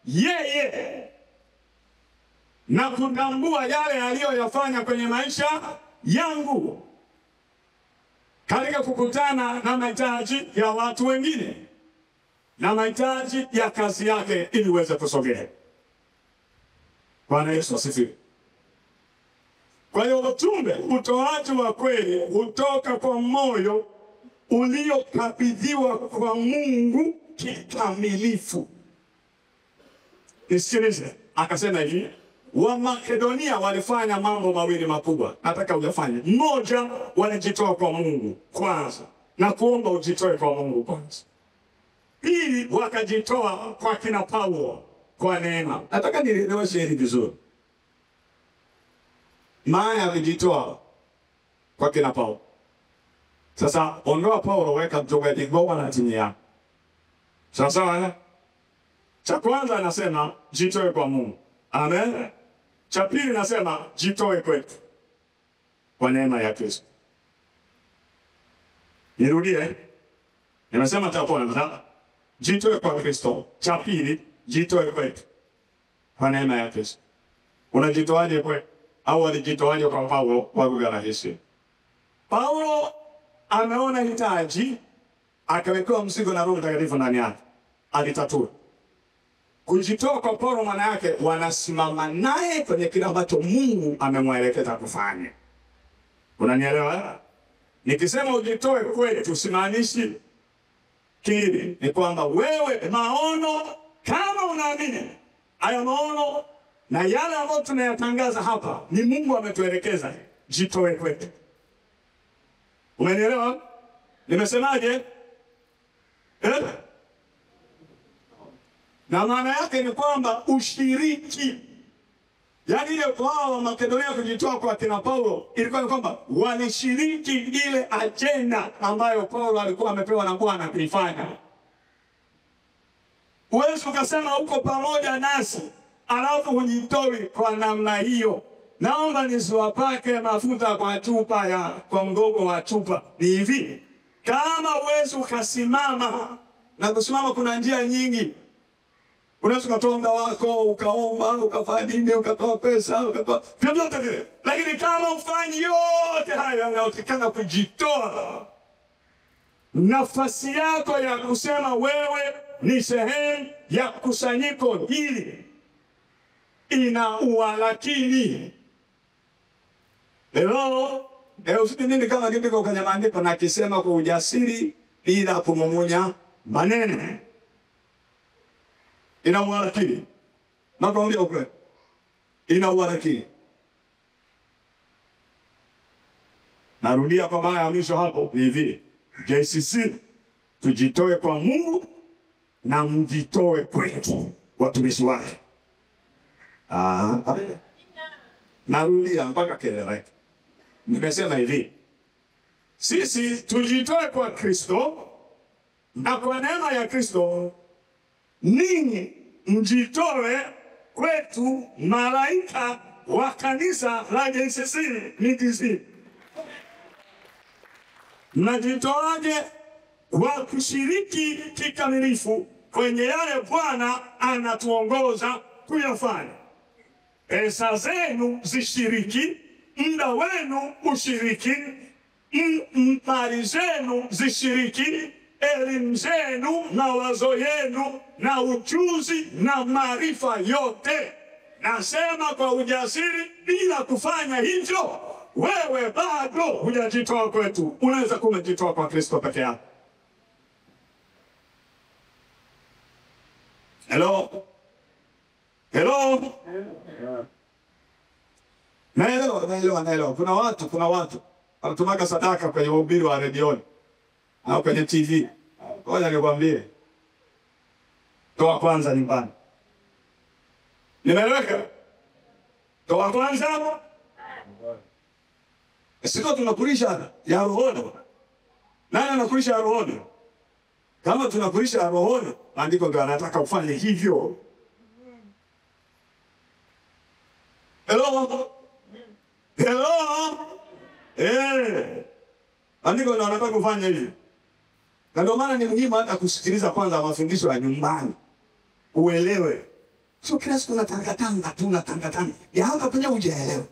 yeye. Na kutambua yale aliyoyafanya kwenye maisha yangu. Katika kukutana na mahitaji ya watu wengine. Na mahitaji ya kazi yake ili uweze kusogea. Bwana Yesu asifiwe. Kwa hiyo utume, utoaji wa kweli hutoka kwa moyo uliokabidhiwa kwa Mungu kikamilifu. Nisikilize, akasema hivi, wa Makedonia walifanya mambo mawili makubwa. Nataka ujafanye. Mmoja, walijitoa kwa Mungu kwanza. Na kuomba ujitoe kwa Mungu kwanza. Pili, wakajitoa kwa kina Paulo kwa neema. Nataka nieleweshe hili vizuri. Maana ya kujitoa kwa kina Paulo. Sasa ondoa Paulo, weka mchungaji Gowa na timu yako. Sasa cha kwanza anasema jitoe kwa Mungu. Amen. Cha pili nasema jitoe kwetu kwa neema ya Kristo. Nirudie. Nimesema cha kwanza jitoe kwa Kristo. Cha pili jitoe kwetu kwa neema ya Kristo. Unajitoaje kwetu? Au alijitoaje kwa Paulo kwa lugha rahisi? Paulo ameona hitaji, akawekewa mzigo na Roho Mtakatifu ndani yake. Alitatua. Kujitoa kwa Paulo maana yake wanasimama naye kwenye kile ambacho Mungu amemwelekeza kufanya. Unanielewa? Nikisema ujitoe kwetu simaanishi kile, ni kwamba wewe maono kama unaamini haya maono na yale ambayo tunayatangaza hapa ni Mungu ametuelekeza, jitoe kwetu. Umenielewa? Nimesemaje? Na maana yake ni kwamba ushiriki. Yaani ile kwa wa Makedonia kujitoa kwa kina Paulo ilikuwa ni kwamba walishiriki ile agenda ambayo Paulo alikuwa amepewa na Bwana kuifanya. Uwezo ukasema uko pamoja nasi alafu hujitoi kwa namna hiyo. Naomba nisiwapake mafuta kwa chupa ya kwa mgogo wa chupa. Ni hivi, kama uwezo ukasimama, na kusimama kuna njia nyingi. Unaweza kutoa muda wako, ukaomba, ukafanya nini, ukatoa pesa, ukatoa vyovyote vile. Lakini kama ufanyi yote hayo yanayotakana kujitoa, nafasi yako ya kusema wewe ni sehemu ya kusanyiko hili ina uwalakini. Hello? Usitindini kama kitu kwenye maandiko na kisema kwa ujasiri bila kumumunya maneno. Ina uwalakini. Nakwambia ukweli. Ina uwalakini. Narudia kwa mara ya mwisho hapo hivi. JCC tujitoe kwa Mungu na mjitoe kwetu watumishi wake. Narudia mpaka kelele. Nimesema hivi. Sisi tujitoe kwa Kristo na kwa neema ya Kristo ninyi mjitoe kwetu malaika wa kanisa la JCC NTC. Mnajitoaje wa kushiriki kikamilifu kwenye yale Bwana anatuongoza kuyafanya. Pesa zenu zishiriki, muda wenu ushiriki, mali zenu zishiriki, elimu zenu na wazo yenu na ujuzi na maarifa yote. Nasema kwa ujasiri, bila kufanya hivyo, wewe bado hujajitoa kwetu. Unaweza kuwa umejitoa kwa Kristo peke yake. Hello? Hello? Naelewa. Kuna watu wanatumaka sadaka kwenye uhubiri wa redioni au kwenye TV. Ngoja nikwambie, toa kwanza nyumbani. Nimeeleweka? Toa kwanza hapo. Sio tunakulisha ya rohoni. Nani anakulisha ya rohoni? Kama tunakulisha ya rohoni, andiko ndio anataka ufanye hivyo. Hello? Andiko ndio anataka kufanya hivyo. Na ndio maana ni muhimu hata kusikiliza kwanza mafundisho ya nyumbani. Uelewe. Sio kila siku tunatanga. Ya hapa kwenye hujaelewa.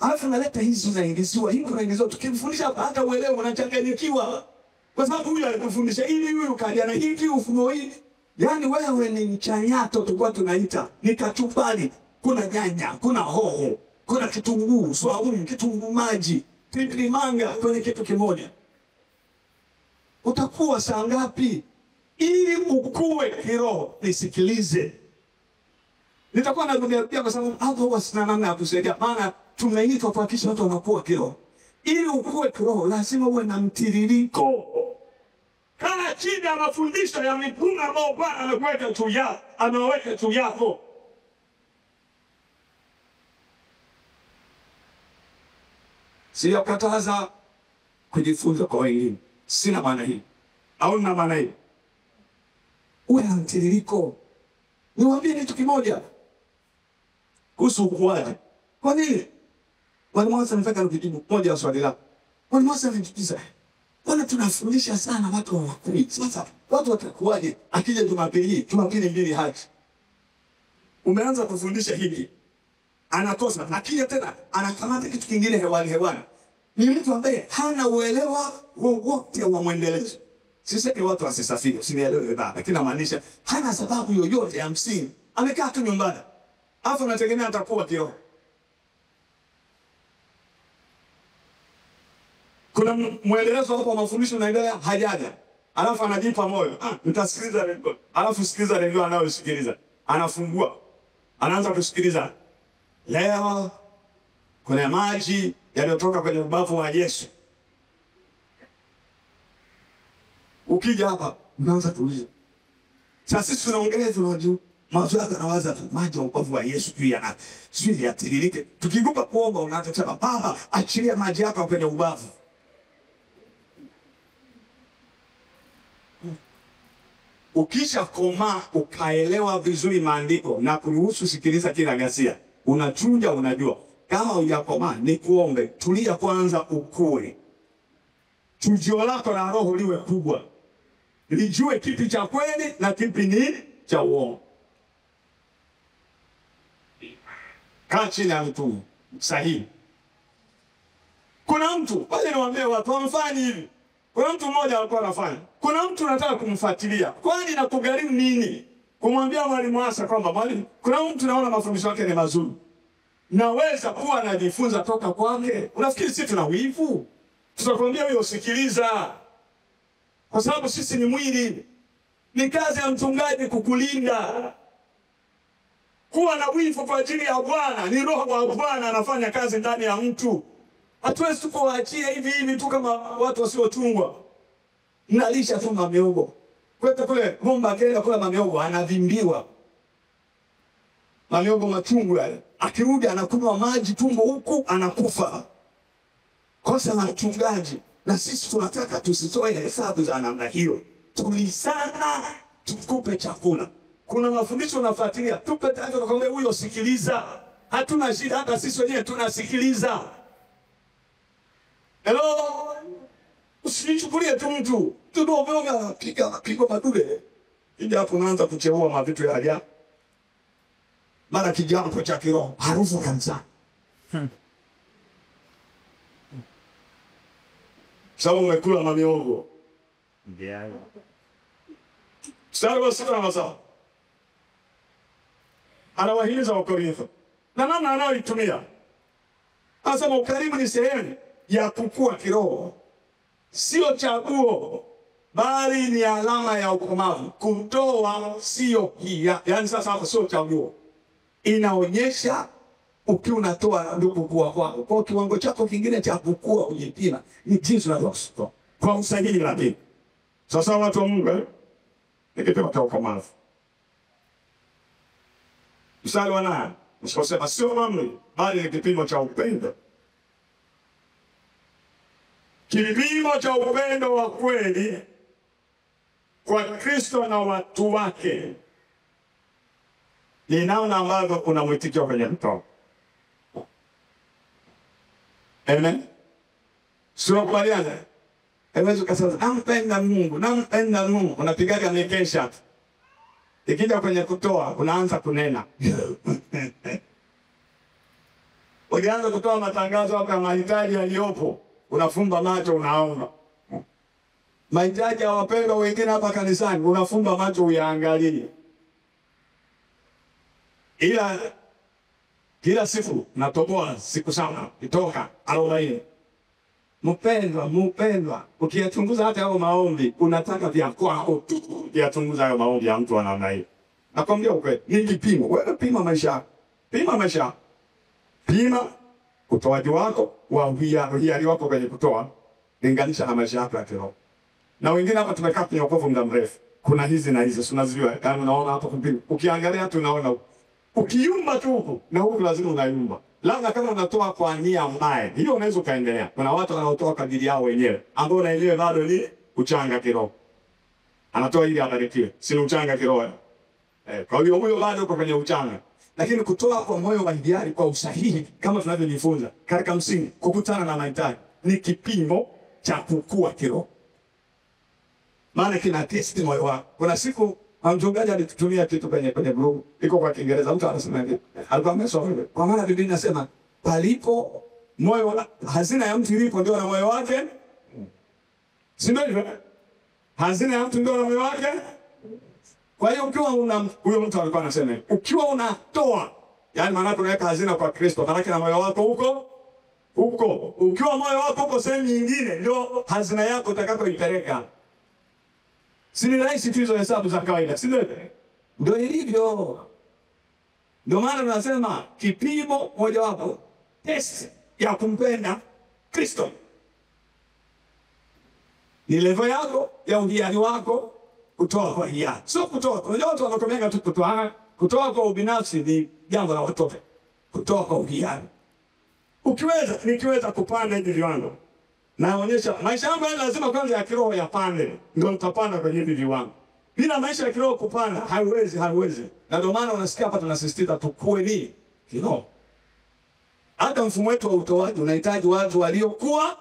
Alafu naleta hizi unaingiziwa, hii unaingiziwa, tukimfundisha hata uelewe unachanganyikiwa. Kwa sababu huyu alikufundisha ili huyu kaja na hiki ufunuo hii. Yaani wewe ni mchanyato tulikuwa tunaita, ni kachumbari, kuna nyanya, kuna hoho, kuna kitunguu, swaumu, kitunguu maji, pilipili manga kwenye kitu kimoja. Utakuwa saa ngapi? Ili ukue kiroho, nisikilize. Nitakuwa narudia kwa sababu hapo huwa sina namna ya kusaidia. Maana tumeitwa kuhakikisha watu wanakuwa kiroho. Ili ukue kiroho, lazima uwe na mtiririko. Kana chini ya mafundisho ya mitume ambao Bwana amekuweka juu yako, ameweka juu yako. Siyakataza kujifunza kwa wengine. Sina maana hii. Au na maana hii. Uwe na mtiririko. Niwaambie kitu kimoja kuhusu ukuaji. Kwa nini? Mwalimu Musa anataka nijibu moja ya swali lako. Mwalimu Musa anatuuliza, "Bwana, tunafundisha sana watu hawakui. Sasa watu watakuaje akija Jumapili mbili haji? Umeanza kufundisha hiki. Anakosa, akija tena anakamata kitu kingine hewani. Ni mtu ambaye hana uelewa wowote wa mwendelezo. Sisi watu wasisafiri, usinielewe vibaya, lakini namaanisha hana sababu yoyote ya msingi. Amekaa tu nyumbani. Alafu anategemea atakuwa kiroho. Kuna mwendelezo hapo wa mafundisho unaendelea hajaja. Alafu anajipa moyo. Nitasikiliza redio. Alafu sikiliza redio anayosikiliza. Anafungua. Anaanza kusikiliza. Leo kuna maji yaliyotoka kwenye ubavu wa Yesu. Ukija hapa, unaanza kuuliza. Sasa sisi tunaongelea tunajua mawazo yako nawaza maji ya ubavu wa Yesu juu ya sisi yatiririke. Tukigupa kuomba unaanza kusema, "Baba, achilia maji yako kwenye ubavu." Ukisha koma ukaelewa vizuri maandiko na kuruhusu sikiliza kila ghasia, unachuja, unajua. Kama hujakoma ni kuombe, tulia kwanza ukue. Chujio lako la roho liwe kubwa. Lijue kipi cha kweli na kipi ni cha uongo. Kaa chini ya mtu sahihi. Kuna mtu, wale niwaambie watu wamfanye hivi. Kuna mtu mmoja alikuwa anafanya. Kuna mtu anataka kumfuatilia. Kwani inakugharimu nini? Kumwambia mwalimu Musa kwamba mwalimu, kuna mtu naona mafundisho yake ni mazuri. Naweza kuwa najifunza toka kwake. Unafikiri sisi tuna wivu? Tutakwambia wewe usikiliza. Kwa sababu sisi ni mwili. Ni kazi ya mchungaji kukulinda. Kuwa na wivu kwa ajili ya Bwana. Ni roho wa Bwana anafanya kazi ndani ya mtu. Hatuwezi tu kuwaachia hivi tu kama watu wasiotungwa. Mnalisha tu mamiogo. Kwenda kule ng'ombe akaenda kula mamiogo anavimbiwa. Mamiogo machungu yale. Akirudi anakunywa maji tumbo huku anakufa. Kosa la mchungaji. Na sisi tunataka tusitoe hesabu za namna hiyo. Tulisana tukupe chakula. Kuna mafundisho unafuatilia. Tupe taarifa tukwambie huyo sikiliza. Hatuna shida, hata sisi wenyewe tunasikiliza. Hello? Usichukulie tu mtu ndio umeona anapiga madude. Ija hapo unaanza kucheua mavitu ya ajabu. Mara kijambo cha kiroho harufu kabisa. Sababu umekula mamiogo. Ndio. Mstari wa 6 na 7. Anawahimiza Wakorintho na namna anayoitumia. Anasema ukarimu ni sehemu ya kukua kiroho, sio chaguo, bali ni alama ya ukomavu. Kutoa sio hia, yani sasa hapo sio chaguo, inaonyesha ukiwa unatoa ndio kukua kwako. Kwa kiwango chako kingine cha kukua ujipima ni jinsi unavyotoa kwa usahihi. Lakini sasa watu wa Mungu ni kipimo cha ukomavu. Mstari wa 8 msikosema sio amri, bali ni kipimo cha upendo. Kipimo cha upendo wa kweli kwa Kristo na watu wake ni namna ambavyo unamwitikio kwenye kutoa. Amen. Sio kubaliana. Hawezi kusema nampenda Mungu, unapigaga mikesha. Ikija kwenye kutoa unaanza kunena. Ukianza kutoa matangazo hapa ya mahitaji yaliyopo, unafumba macho unaomba. Mahitaji ya wapendwa wengine hapa kanisani unafumba macho uyaangalie. Ila kila siku natoboa siku sana itoka 40. Mpendwa, ukiyachunguza hata hao maombi unataka vya kwako tu. Ukiyachunguza hayo maombi ya mtu ana namna hiyo. Nakwambia ukweli, ni kipimo. Wewe pima maisha. Pima utoaji wako wa hiari wako kwenye kutoa, linganisha na maisha yako ya kiroho. Na wengine hapa tumekaa kwenye wokovu muda mrefu. Kuna hizi na hizi, unazijua. Kama unaona hapo kupima. Ukiangalia tu unaona ukiyumba tu huko na huko lazima unayumba. Labda kama unatoa kwa nia mbaya, hiyo unaweza kaendelea. Kuna watu wanaotoa kadiri yao wenyewe, ambao na ile bado ni uchanga kiroho. Anatoa ili abarikiwe, si uchanga kiroho. Kwa hiyo huyo bado uko kwenye uchanga. Lakini kutoa kwa moyo wa hiari kwa usahihi kama tunavyojifunza katika msingi kukutana na mahitaji ni kipimo cha kukua kiroho. Maana kina testi moyo wako. Kuna siku mchungaji alitutumia kitu kwenye blog iko kwa Kiingereza, mtu anasema hivi. Alikuwa amesoma kwa maana Biblia inasema palipo moyo, hazina ya mtu ilipo ndio na moyo wake. Si ndio hivyo? Hazina ya mtu ndio na moyo wake. Kwa hiyo ukiwa huyo mtu alikuwa anasema ukiwa unatoa, yani maana unaweka hazina kwa Kristo, maana na moyo wako huko. Ukiwa moyo wako uko sehemu nyingine ndio hazina yako utakapoipeleka. Si ni rahisi tu hizo hesabu za kawaida, si ndio ilivyo. Ndio maana tunasema kipimo moja wapo test ya kumpenda Kristo ni level yako ya uhiari wako kutoa kwa hiari. Sio kutoa. Unajua watu wanakomea tu kutoa. Kutoa kwa ubinafsi ni jambo la watoto. Kutoa kwa uhiari. Nikiweza kupanda hivi viwango, naonyesha maisha yangu lazima kwanza ya kiroho yapande, ndio utapanda kwenye hivi viwango. Bila maisha ya kiroho kupanda haiwezi. Na ndio maana unasikia hapa tunasisitiza tukue ni kiroho. Hata mfumo wetu wa utoaji unahitaji watu waliokuwa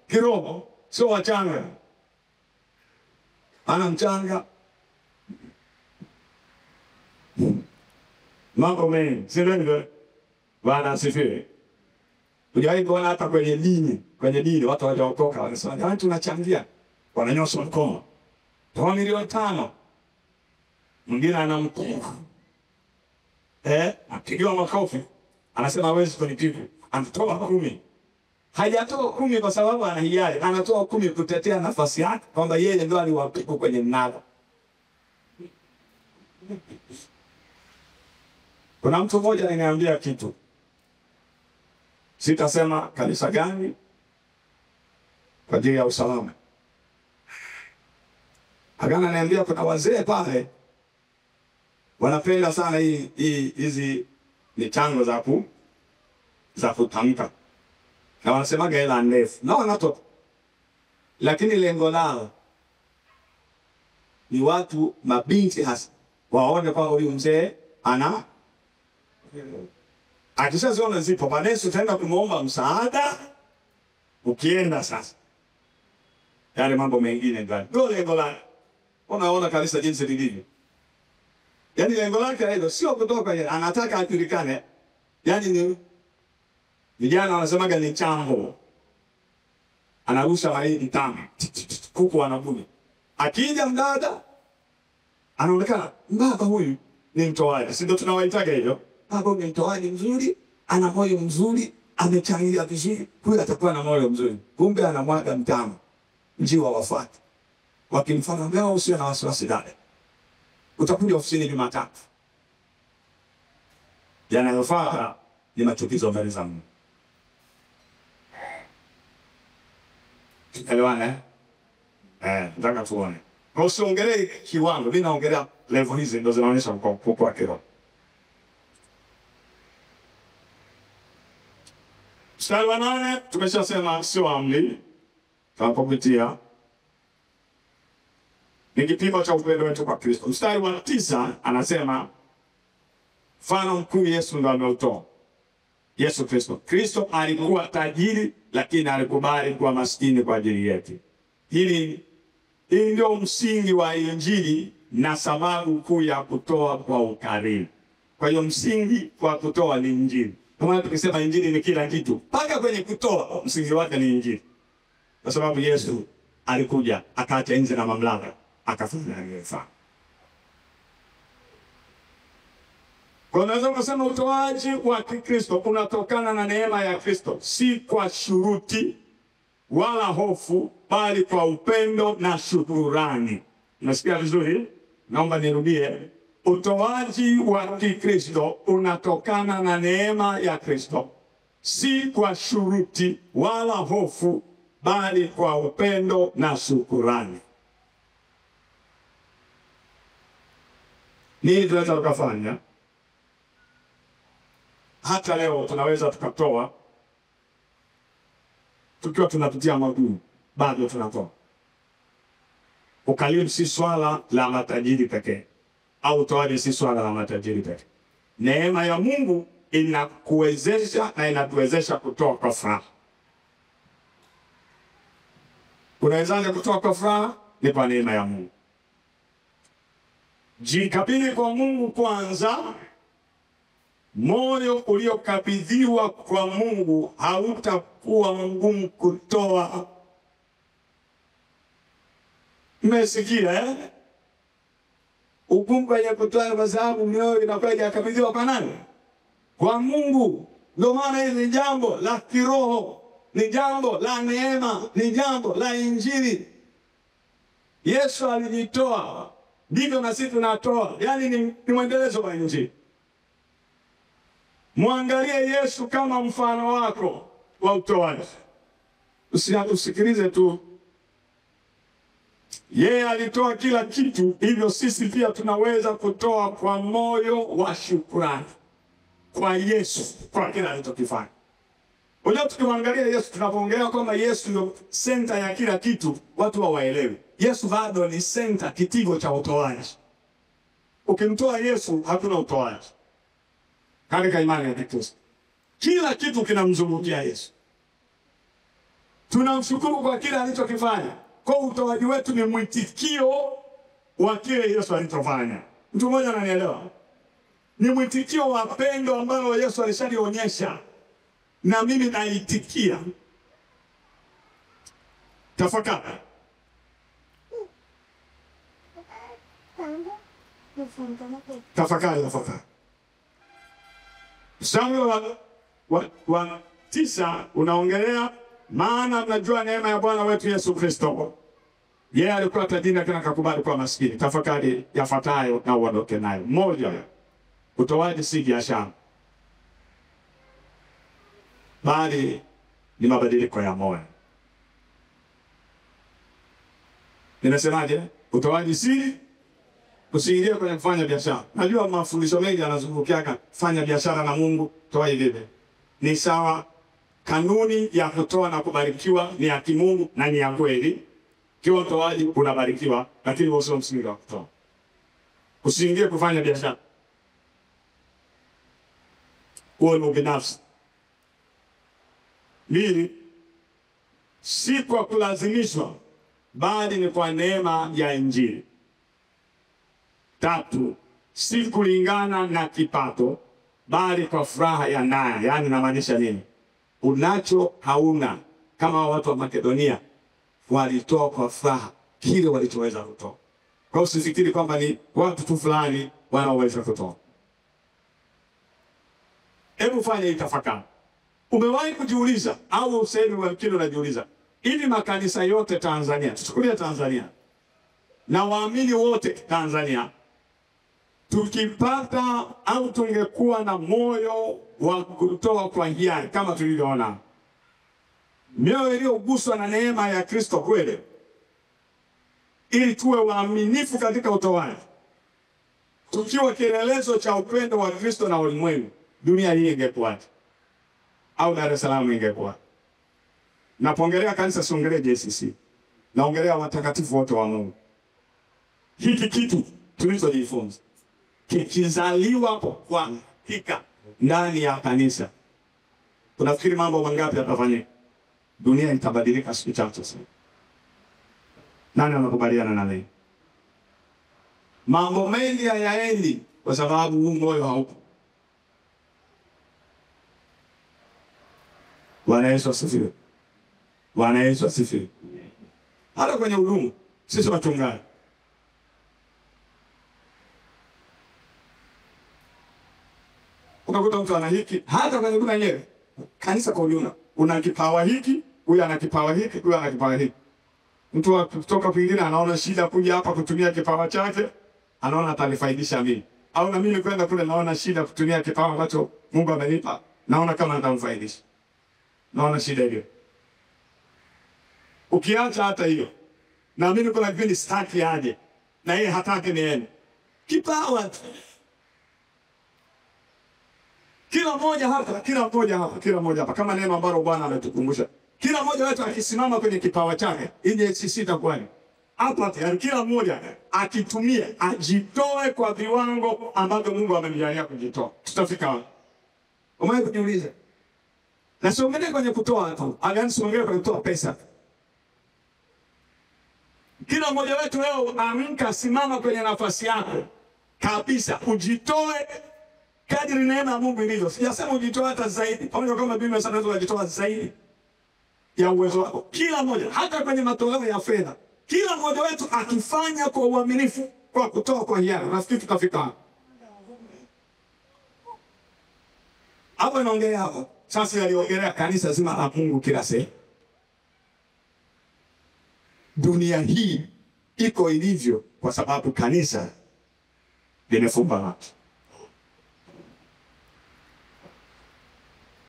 kiroho, sio wachanga. Ana mchanga. Mambo mengi, si ndio? Bwana asifiwe. Ujawahi kuona hata kwenye dini watu hawajaokoka wanasema jamani tunachangia, wananyosha mkono. Toa milioni 5. Mwingine anampiga. Apigiwa makofi. Anasema hawezi kunipiga. Anatoa 10. Hajatoa 10 kwa sababu ana hiari. Anatoa 10 kutetea nafasi yake kwamba yeye ndio aliwapiga kwenye mnada. Kuna mtu mmoja ananiambia kitu. Sitasema kanisa gani kwa ajili ya usalama. Akana niambia kuna wazee pale wanapenda sana hizi michango za kutamka. Na wanasemaga hela ndefu. Na wanatoka. Lakini lengo lao ni watu mabinti hasa waone kwa huyu mzee ana akishaziona zipo baadaye utaenda kumuomba msaada. Ukienda sasa yale mambo mengine ndani. Ndio lengo lake. Unaona kanisa jinsi lilivyo. Yaani lengo lake hilo sio kutoka yeye, anataka ajulikane. Yaani ni vijana wanasemaga ni chambo. Anarusha mahindi tamu. Kuku wanakula. Akija mdada anaonekana baba huyu ni mtoaji. Si ndio tunawaitaga hivyo? Baba ni mtoaji mzuri, ana moyo mzuri, amechangia vizuri, huyu atakuwa na moyo mzuri. Kumbe anamwaga mtama. Njiwa wafuate. Wakimfanya leo usio na wasiwasi dada. Utakuja ofisini Jumatatu. Yanayofuata ni machukizo mbele za Mungu. Elewana nataka tuone. Kwa usiongelee kiwango, mimi naongelea level hizi ndio zinaonyesha kwa kiroho. Mstari wa 8 tumeshasema sio amri. Tunapopitia ni kipimo cha upendo wetu kwa Kristo. Mstari wa 9 anasema mfano mkuu Yesu ndo ameutoa. Yesu Kristo. Kristo alikuwa tajiri lakini alikubali kuwa maskini kwa ajili yetu. Hii ndio msingi wa Injili na sababu kuu ya kutoa kwa ukarimu. Kwa hiyo msingi wa kutoa ni Injili. Kwa maana tukisema Injili ni kila kitu, mpaka kwenye kutoa msingi wake ni Injili. Kwa sababu Yesu alikuja akaacha enzi na mamlaka akafanya aliyofaa. Kwa unaweza kusema utoaji wa Kikristo unatokana na neema ya Kristo, si kwa shuruti wala hofu, bali kwa upendo na shukrani. Unasikia vizuri? Naomba nirudie. Utoaji wa Kikristo unatokana na neema ya Kristo, si kwa shuruti wala hofu, bali kwa upendo na shukrani. Nini tunaweza tukafanya? Hata leo tunaweza tukatoa tukiwa tunapitia magumu, bado tunatoa. Ukarimu si swala la matajiri pekee, au utoaji si swala la matajiri pekee. Neema ya Mungu inakuwezesha na inatuwezesha kutoa kwa furaha. Unawezaje kutoa kwa furaha? Ni kwa neema ya Mungu. Jikabidhi kwa Mungu kwanza. Moyo uliokabidhiwa kwa Mungu hautakuwa mgumu kutoa. Mmesikia ugumu kwenye kutoa kwa sababu mioyo inakuwa inakabidhiwa kwa nani? Kwa Mungu. Ndio maana hili ni jambo la kiroho, ni jambo la neema, ni jambo la Injili. Yesu alijitoa, ndivyo na sisi tunatoa. Yaani ni mwendelezo wa Injili. Muangalie Yesu kama mfano wako wa utoaji. Usisikilize tu. Yeye alitoa kila kitu, hivyo sisi pia tunaweza kutoa kwa moyo wa shukrani kwa Yesu kwa kila alichokifanya. Unajua tukimwangalia Yesu, tunapoongelea kwamba Yesu ndio center ya kila kitu, watu hawaelewi. Yesu bado ni center, kitivo cha utoaji. Ukimtoa Yesu hakuna utoaji. Katika imani ya Kikristo, kila kitu kinamzungukia Yesu. Tunamshukuru kwa kila alichokifanya. Kwa utoaji wetu ni mwitikio wa kile Yesu alichofanya. Mtu mmoja ananielewa? Ni mwitikio wa pendo ambalo Yesu alishalionyesha, na mimi naitikia. Tafakari. Tafakari. Mstari wa 9 unaongelea maana mnajua neema ya Bwana wetu Yesu Kristo. Yeye alikuwa tajiri lakini akakubali kuwa maskini. Tafakari yafuatayo na uondoke nayo. Moja, utoaji si biashara, bali ni mabadiliko ya moyo. Ninasemaje? Utoaji si usiingie kwenye kufanya biashara. Najua mafundisho mengi yanazungukia fanya biashara na Mungu, toa hivi. Ni sawa. Kanuni ya kutoa na kubarikiwa ni ya kimungu na ni ya kweli. Kiwa utoaji unabarikiwa, lakini huo sio msingi wa kutoa. Usiingie kufanya biashara. Huo ni ubinafsi. Pili, si kwa kulazimishwa, bali ni kwa neema ya Injili. 3, si kulingana na kipato, bali kwa furaha ya ndani. Yaani namaanisha nini? Unacho hauna, kama watu wa Makedonia walitoa kwa furaha kile walichoweza kutoa. Kwa hiyo usifikiri kwamba ni watu tu fulani wanaoweza kutoa. Hebu fanya itafakari. Umewahi kujiuliza au usemi wa kile unajiuliza, hivi makanisa yote Tanzania, tuchukulie Tanzania, na waamini wote Tanzania, tukipata au tungekuwa na moyo wa kutoa kwa hiari kama tulivyoona, mioyo iliyoguswa na neema ya Kristo kweli, ili tuwe waaminifu katika utoaji, tukiwa kielelezo cha upendo wa Kristo na ulimwengu, dunia hii ingekuwaje? Au Dar es Salaam ingekuwa? Napongelea kanisa, siongelee JCC. Naongelea watakatifu wote wa Mungu. Hiki kitu tulichojifunza kikizaliwa kwa hakika ndani ya kanisa, tunafikiri mambo mangapi yatafanyika? Dunia itabadilika siku chache sana. Nani anakubaliana na mimi? Mambo mengi hayaendi kwa sababu huu moyo haupo. Bwana Yesu asifiwe. Bwana Yesu asifiwe. Hata kwenye huduma sisi wachungaji, unakuta mtu ana hiki, hata kwenye huduma yenyewe kanisa kwa ujumla, una kipawa hiki, huyu ana kipawa hiki, huyu ana kipawa hiki. Mtu kutoka kwingine anaona shida kuja hapa kutumia kipawa chake, anaona atanifaidisha mimi. Au na mimi kwenda kule naona shida kutumia kipawa ambacho Mungu amenipa, naona kama nitamfaidisha. Naona shida hiyo. Ukiacha hata hiyo, na mimi kuna kipindi sitaki aje, na yeye hataki niende. Kipawa. Kila mmoja hapa kama neno ambalo Bwana ametukumbusha. Kila mmoja wetu akisimama kwenye kipawa chake, ile sisi itakuwaje? Hapa tayari kila mmoja akitumia, ajitoe kwa viwango ambavyo Mungu amemjalia kujitoa. Tutafika wapi? Umewahi kujiuliza? Na siongelee kwenye kutoa tu, siongelee kwenye kutoa pesa. Kila mmoja wetu leo amka, simama kwenye nafasi yako kabisa, ujitoe kadri neema ya Mungu ilivyo. Sijasema ujitoe hata zaidi, pamoja kama Biblia inasema unaweza kujitoa zaidi ya uwezo wako. Kila mmoja, hata kwenye matoleo ya fedha, kila mmoja wetu akifanya kwa uaminifu, kwa kutoa kwa hiari, nafikiri tutafika hapo. Hapo naongelea hapo. Sasa aliongelea kanisa zima la Mungu kila sehemu. Dunia hii iko ilivyo kwa sababu kanisa limefumba macho.